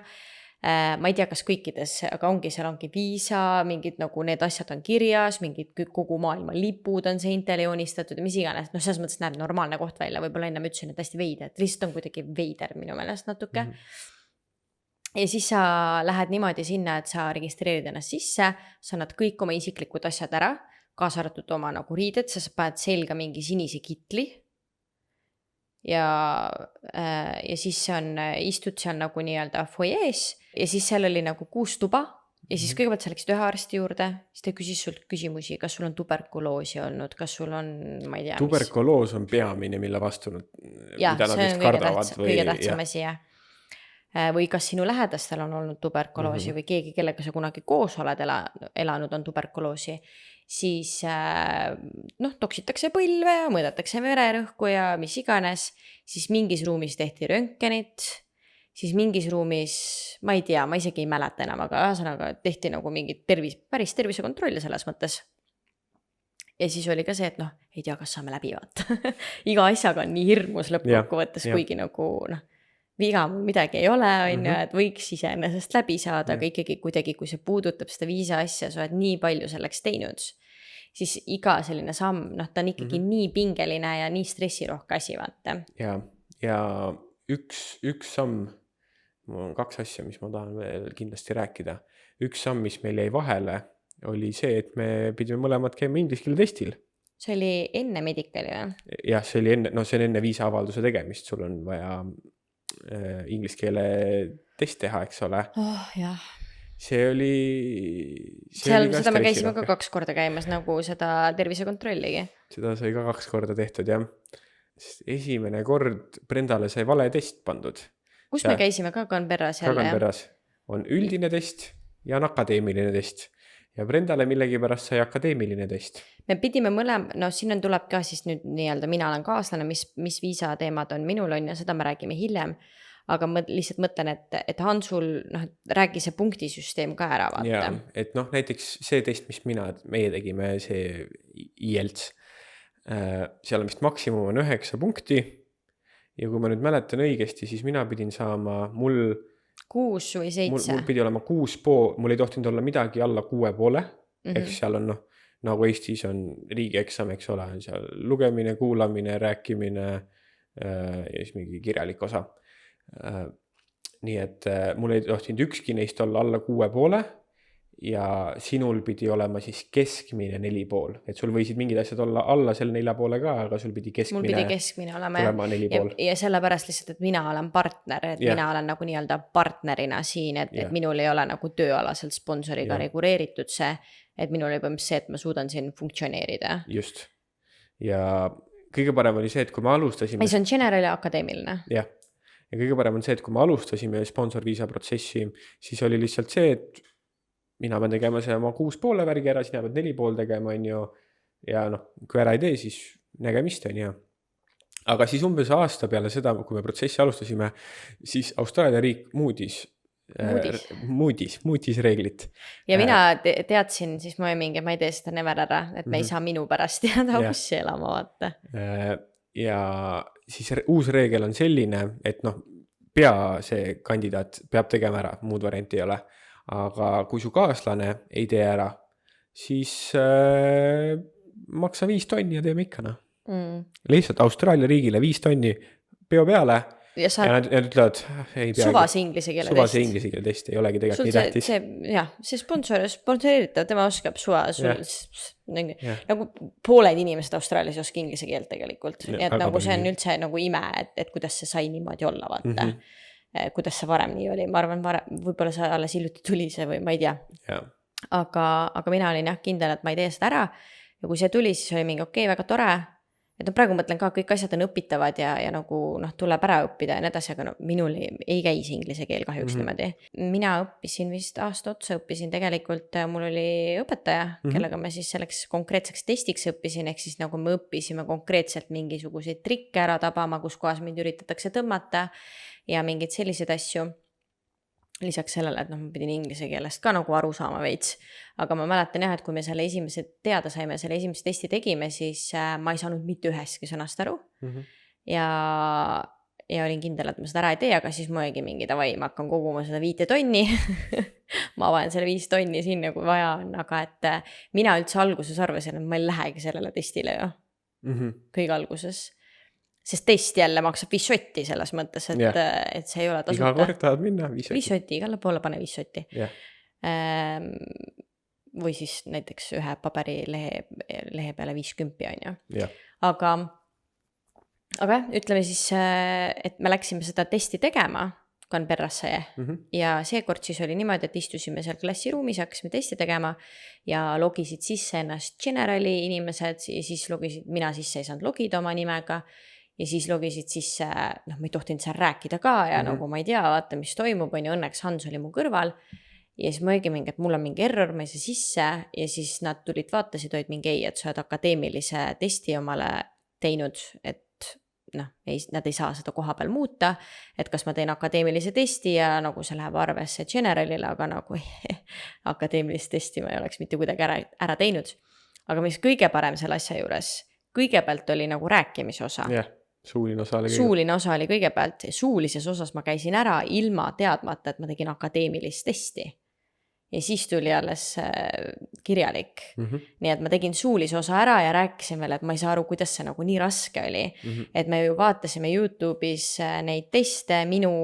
Ma ei tea, kas kõikides, aga seal ongi viisa, mingid nagu need asjad on kirjas, mingid kogu maailma lipud on seintele joonistatud ja mis iganes. Selles mõttes näeb normaalne koht välja, võib-olla enne ma ütlesin, et hästi veider, et lihtsalt on kuidagi veider minu meelest natuke. Ja siis sa lähed niimoodi sinna, et sa registreerid ennast sisse, sa annad kõik oma isiklikud asjad ära, kaasa arvatud oma nagu riided, sa paned selga mingi sinise kitli ja siis istud seal nagu nii-öelda foyees ja siis seal oli nagu 6 tuba ja siis kõigepealt sa läksid ühe arsti juurde, siis ta küsis sult küsimusi, kas sul on tuberkuloosi olnud, kas sul on, ma ei tea, tuberkuloos on peamine, mille vastu mida nad vist kardavad. Kõige tähtsam asi, jah. Või kas sinu lähedastel on olnud tuberkuloosi või keegi, kellega sa kunagi koos oled elanud, on tuberkuloosi, siis toksitakse põlve ja mõõdetakse vererõhku ja mis iganes, siis mingis ruumis tehti röntgenit, siis mingis ruumis, ma ei tea, ma isegi ei mäleta enam, aga ühesõnaga tehti nagu mingi päris tervisekontrolli selles mõttes. Ja siis oli ka see, et ei tea, kas saame läbi vaata. Iga asjaga on nii hirmus lõppkokkuvõttes, kuigi nagu viga mul midagi ei ole, on ju, et võiks iseenesest läbi saada, aga ikkagi kuidagi, kui see puudutab seda viisa asja, sa oled nii palju selleks teinud, siis iga selline samm, ta on ikkagi nii pingeline ja nii stressirohke asi, vaata. Ja üks samm, mul on 2 asja, mis ma tahan veel kindlasti rääkida. Üks samm, mis meil jäi vahele, oli see, et me pidime mõlemad käima inglise keele testil. See oli enne medikali või? Jah, see oli enne viisaavalduse tegemist, sul on vaja inglise keele test teha, eks ole. Jah. See oli seda me käisime ka 2 korda käimas, nagu seda tervisekontrolligi. Seda sai ka 2 korda tehtud, jah. Esimene kord Brendale sai vale test pandud. Kus me käisime ka Canberras jälle? Canberras on üldine test ja on akadeemiline test. Ja Brendale millegipärast sai akadeemiline test. Me pidime siin tuleb ka siis nüüd nii-öelda mina olen kaaslane, mis viisa teemad on minul on ja seda me räägime hiljem, aga ma lihtsalt mõtlen, et Hansul räägi see punktisüsteem ka ära vaata. Ja, et näiteks see test, mis meie tegime, see IELTS, seal on vist maksimum on 9 punkti ja kui ma nüüd mäletan õigesti, siis mina pidin saama 6 või 7. Mul pidi olema 6,5, mul ei tohtinud olla midagi alla 6,5, eks seal on nagu Eestis on riigieksam, eks ole, on seal lugemine, kuulamine, rääkimine ja siis mingi kirjalik osa. Nii et mul ei tohtinud ükski neist olla alla 6,5 ja sinul pidi olema siis keskmine 4,5, et sul võisid mingid asjad olla alla selle 4,5 ka, aga sul pidi keskmine mul pidi keskmine olema 4,5. Ja sellepärast lihtsalt, et mina olen partner, et mina olen nagu nii-öelda partnerina siin, et minul ei ole nagu tööalaselt sponsoriga reguleeritud see, et minul ei põmm see, et ma suudan siin funktsioneerida. Just. Ja kõige parem oli see, et kui me alustasime... See on general ja akadeemiline. Jah. Ja kõige parem on see, et kui me alustasime sponsorviisa protsessi, siis oli lihtsalt see, et mina pean tegema see oma 6,5 värgi ära, sina pead 4,5 tegema, on ju, ja kui ära ei tee, siis nägemist on ju. Aga siis umbes aasta peale seda, kui me protsessi alustasime, siis Austraalia riik muudis Moody's reeglit. Ja mina teadsin, siis ma mingi, ma ei tee seda never ära, et me ei saa minu pärast jääda ussi elama, vaata. Ja siis uus reegel on selline, et noh, see kandidaat peab tegema ära, muud varianti ei ole. Aga kui su kaaslane ei tee ära, siis maksa 5 tonni ja teeme ikka. Lihtsalt Austraalia riigile 5 tonni peo peale. Ja nad ütlevad, suvase inglise keele test ei olegi tegelikult nii tähtis. See sponsoreeritav, tema oskab nagu pooled inimesed Austraalias oska inglise keelt tegelikult. Et nagu see on üldse nagu ime, et kuidas see sai niimoodi olla, vaata. Kuidas see varem nii oli. Ma arvan, võib-olla see alles hiljuti tuli see või ma ei tea. Aga mina olin kindel, et ma ei tee seda ära. Ja kui see tuli, siis oli mingi okei, väga tore. Et praegu mõtlen ka, kõik asjad on õpitavad ja nagu tuleb ära õppida ja need asja, aga minul ei käis inglise keel kahjuks niimoodi. Mina õppisin vist aasta otsa, tegelikult, mul oli õpetaja, kellega me siis selleks konkreetseks testiks õppisin, ehk siis nagu me õppisime konkreetselt mingisuguseid trikke ära tabama, kus kohas mind üritatakse tõmmata ja mingid sellised asju. Lisaks sellele, et ma pidin inglise keelest ka nagu aru saama veits. Aga ma mäletan jah, et kui me selle esimese teada saime, selle esimese testi tegime, siis ma ei saanud mitte üheski sõnast aru. Ja olin kindel, et ma seda ära ei tee, aga siis ma oligi mingi davai, ma hakkan koguma seda 5 tonni. Ma avanen selle 5 tonni sinna, kui vaja on, aga et mina üldse alguses arvasin, et ma ei lähegi sellele testile ju. Kõige alguses. Sest test jälle maksab 5 sotti selles mõttes, et see ei ole tasuta. Iga kord tahad minna 5 sotti. 5 sotti, igale poole pane 5 sotti. Või siis näiteks ühe paberi lehe peale 50 on ju. Aga ütleme siis, et me läksime seda testi tegema Canberrasse ja seekord siis oli niimoodi, et istusime seal klassiruumis, hakkasime testi tegema ja logisid sisse ennast generali inimesed ja siis logisid, mina sisse ei saanud logida oma nimega. Ja siis logisid sisse, ma ei tohtinud seal rääkida ka ja nagu ma ei tea, vaata, mis toimub, on ju, õnneks Hans oli mu kõrval. Ja siis ma õigi mingi, et mul on mingi error, ma ei saa sisse ja siis nad tulid, vaatasid, olid mingi et sa oled akadeemilise testi omale teinud, et nad ei saa seda koha peal muuta, et kas ma teen akadeemilise testi ja nagu see läheb arvesse generalile, aga nagu akadeemilist testi ma ei oleks mitte kuidagi ära teinud. Aga mis kõige parem selle asja juures, kõigepealt oli nagu rääkimise osa. Suuline osa oli kõigepealt. Suulises osas ma käisin ära ilma teadmata, et ma tegin akadeemilist testi. Ja siis tuli alles kirjalik. Nii et ma tegin suulise osa ära ja rääkisin veel, et ma ei saa aru, kuidas see nagu nii raske oli. Et me ju vaatasime YouTube'is neid teste minu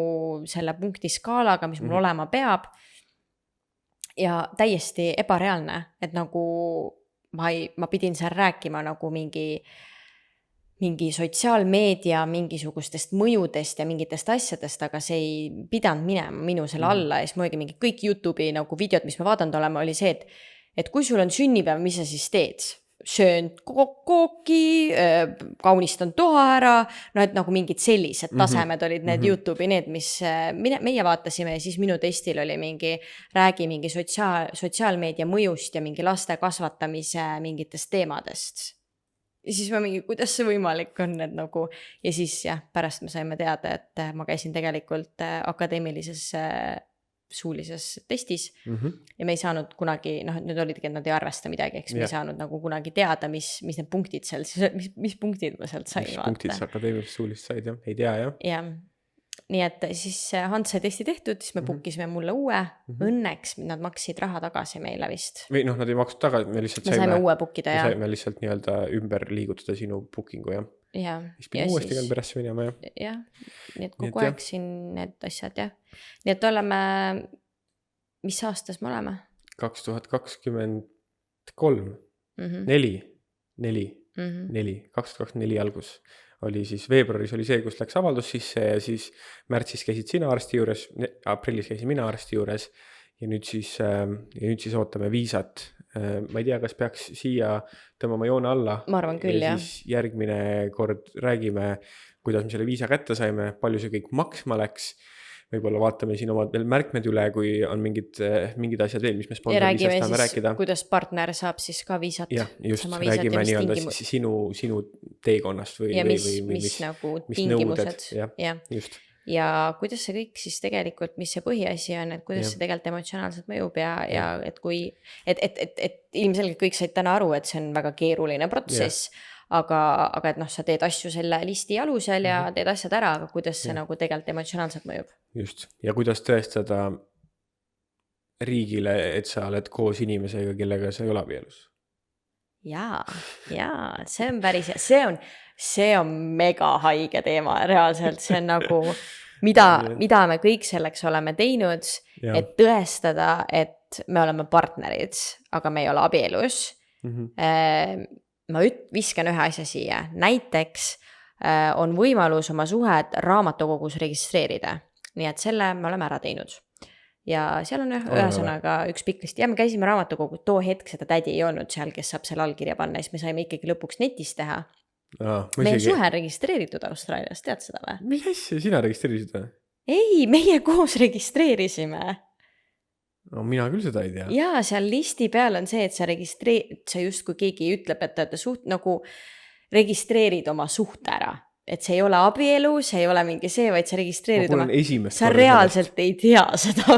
selle punkti skaalaga, mis mul olema peab. Ja täiesti ebareaalne, et nagu ma pidin seal rääkima nagu mingi sotsiaalmeedia mingisugustest mõjudest ja mingitest asjadest, aga see ei pidanud minema minu selle alla ja siis muidugi mingi kõik YouTube'i nagu videod, mis me vaadanud oleme, oli see, et kui sul on sünnipäev, mis sa siis teed? Söön kooki, kaunistan toa ära, et nagu mingid sellised tasemed olid need YouTube'i, need, mis meie vaatasime ja siis minu testil oli räägi mingi sotsiaalmeedia mõjust ja mingi laste kasvatamise mingitest teemadest. Ja siis ma mingi, kuidas see võimalik on, et nagu, ja siis pärast me saime teada, et ma käisin tegelikult akadeemilises suulises testis ja me ei saanud kunagi, nüüd olidki, et nad ei arvesta midagi, eks me ei saanud nagu kunagi teada, mis need punktid seal, mis punktid ma sealt sain. Mis punktid sa akadeemilist suulist said, ei tea, jah? Jah. Nii et siis Hans sai testi tehtud, siis me bookisime mulle uue. Õnneks nad maksid raha tagasi meile vist. Või nad ei maksud tagasi, me lihtsalt saime uue bookida, jah. Me saime lihtsalt nii-öelda ümber liigutada sinu bookingu, jah. Siis pidi uuesti Canberrasse minema, jah. Jah, nii et kogu aeg siin need asjad, jah. Nii et oleme, mis aastas me oleme? 2023. 2024 algus. Oli siis veebruaris oli see, kus läks avaldus sisse ja siis märtsis käisid sina arsti juures, aprillis käisin mina arsti juures ja nüüd siis ootame viisat. Ma ei tea, kas peaks siia tõmbama joone alla. Ma arvan küll, ja siis järgmine kord räägime, kuidas me selle viisa kätte saime, palju see kõik maksma läks. Võib-olla vaatame siin omad veel märkmed üle, kui on mingid asjad veel, mis me sponsorviisast tahame rääkida. Kuidas partner saab siis ka viisat. Ja just, räägime nii-öelda sinu teekonnast või mis nagu tingimused. Ja, just. ja kuidas see kõik siis tegelikult, mis see põhiasi on, et kuidas Jah. see tegelikult emotsionaalselt mõjub ja et kui, et ilmselgelt kõik said täna aru, et see on väga keeruline protsess, aga et noh, sa teed asju selle listi alusel ja teed asjad ära, aga kuidas see nagu tegelikult emotsionaalselt mõjub. Just, ja kuidas tõestada riigile, et sa oled koos inimesega, kellega sa ei ole abielus. Jaa, see on päris hea, see on mega haige teema, reaalselt, see on nagu, mida me kõik selleks oleme teinud, et tõestada, et me oleme partnerid, aga me ei ole abielus. Ma viskan ühe asja siia, näiteks on võimalus oma suhet raamatukogus registreerida, nii et selle me oleme ära teinud. Ja seal on ühesõnaga üks pikk list. Ja me käisime raamatukogu, too hetk seda tädi ei olnud seal, kes saab selle allkirja panna, siis me saime ikkagi lõpuks netis teha. Meie suhe registreeritud Austraalias, tead seda või? Mis asja, sina registreerisid või? Ei, meie koos registreerisime. No mina küll seda ei tea. Ja seal listi peal on see, et sa just kui keegi ütleb, et te nagu registreerid oma suhte ära. Et see ei ole abielu, see ei ole mingi see, vaid sa registreerid oma... Sa reaalselt ei tea seda.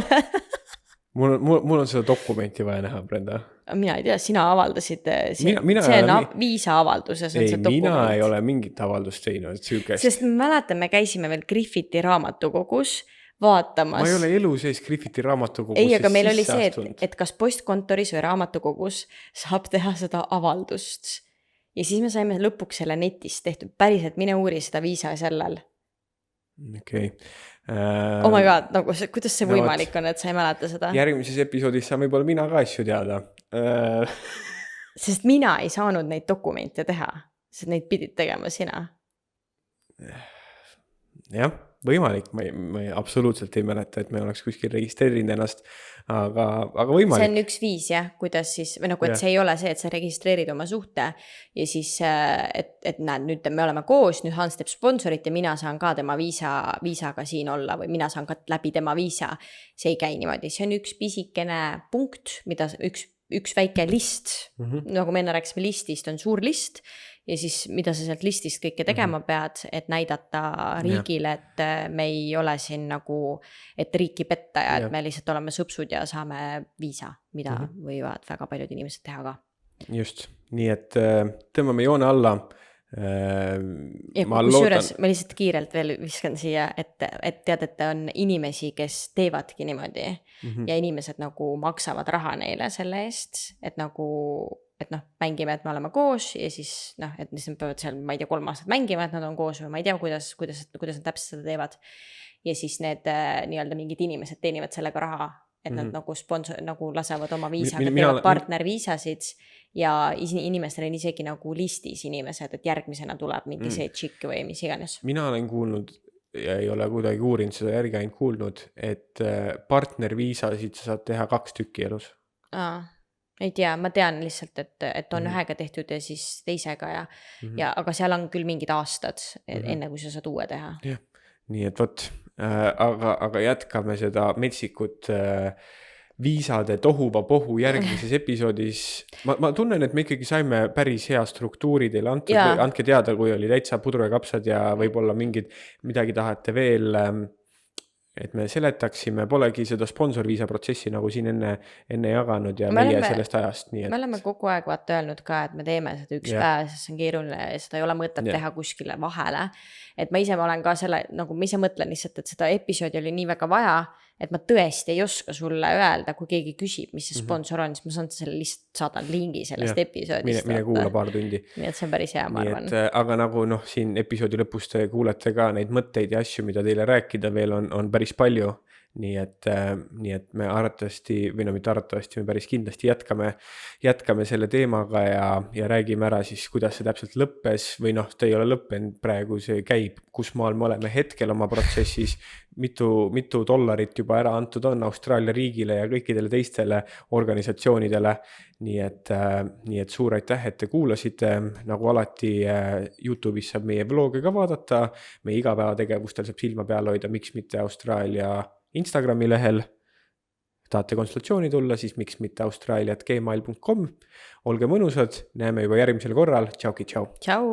Mul on seda dokumenti vaja näha, Brenda. Mina ei tea, sina avaldasid, see on viisa avalduses. Ei, mina ei ole mingit avaldust teinud. Sest me mäletan, me käisime veel Griffiti raamatukogus vaatamas. Ma ei ole elu sees Griffiti raamatukogus. Ei, aga meil oli see, et kas postkontoris või raamatukogus saab teha seda avaldust. Ja siis me saime lõpuks selle netist tehtud. Päriselt mine uuri seda viisa sellel. Okei. Oh my god, nagu, kuidas see võimalik on, et sa ei mäleta seda? Järgmises episoodis saan võib-olla mina ka asju teada. Sest mina ei saanud neid dokumente teha, sest neid pidid tegema sina. Jah, võimalik. Ma absoluutselt ei mäleta, et me oleks kuskil registreerinud ennast, aga võimalik. See on üks viis, jah, kuidas siis, või nagu, et see ei ole see, et sa registreerid oma suhte ja siis, et näed, nüüd me oleme koos, nüüd Hans teeb sponsorit ja mina saan ka tema viisaga siin olla või mina saan ka läbi tema viisa. See ei käi niimoodi, see on üks pisikene punkt, mida üks väike list, nagu me enne rääkisime listist, on suur list ja siis mida sa sealt listist kõike tegema pead, et näidata riigile, et me ei ole siin nagu, et riiki petta ja et me lihtsalt oleme sõpsud ja saame viisa, mida võivad väga paljud inimesed teha ka. Just, nii et tõmbame joone alla. Ja kusjuures ma lihtsalt kiirelt veel viskan siia, et tead, et on inimesi, kes teevadki niimoodi ja inimesed nagu maksavad raha neile selle eest, et nagu et noh, mängime, et me oleme koos ja siis noh, et nad peavad seal, ma ei tea, 3 aastat mängima, et nad on koos või ma ei tea, kuidas nad täpselt seda teevad. Ja siis need nii-öelda mingid inimesed teenivad sellega raha, et nad nagu lasevad oma viisaga, teevad partnerviisasid ja inimestel on isegi nagu listis inimesed, et järgmisena tuleb mingi see tšikk või mis iganes. Mina olen kuulnud ja ei ole kuidagi uurinud seda järgi ainult kuulnud, et partnerviisasid sa saad teha 2 tükki elus. Ei tea, ma tean lihtsalt, et on ühega tehtud ja siis teisega aga seal on küll mingid aastad enne, kui sa saad uue teha. Jah, nii et võt, aga jätkame seda metsikut viisade tohuvapohu järgmises episoodis. Ma tunnen, et me ikkagi saime päris hea struktuuri teile antud, andke teada, kui oli täitsa pudru ja kapsad ja võib-olla midagi tahate veel, et me seletaksime, polegi seda sponsorviisa protsessi nagu siin enne jaganud ja meie sellest ajast. Nii et... Me oleme kogu aeg vaata öelnud ka, et me teeme seda üks päev, sest see on keeruline ja seda ei ole mõtet teha kuskile vahele. Et ma ise olen ka selle, nagu ma ise mõtlen lihtsalt, et seda episoodi oli nii väga vaja, et ma tõesti ei oska sulle öelda, kui keegi küsib, mis see sponsor on, siis ma saadan lingi sellest episoodist. Mine kuula paar tundi. Nii et see on päris hea, ma arvan. Aga nagu siin episoodi lõpus te kuulete ka neid mõtteid ja asju, mida teile rääkida veel on päris palju. Nii et me arvatavasti, või no mitte arvatavasti, me päris kindlasti jätkame selle teemaga ja räägime ära siis, kuidas see täpselt lõppes või noh, ta ei ole lõppenud praegu, see käib, kus maal me oleme hetkel oma protsessis, mitu dollarit juba ära antud on Austraalia riigile ja kõikidele teistele organisatsioonidele. Nii et suur aitäh, et te kuulasite, nagu alati YouTube'is saab meie vloge ka vaadata, meie igapäevategevustel saab silma peal hoida, miks mitte Austraalia Instagrami lehel. Tahate konsultatsiooni tulla, siis miks mitte australia@gmail.com. Olge mõnusad, näeme juba järgmisel korral. Tšauki, tšau. Tšau.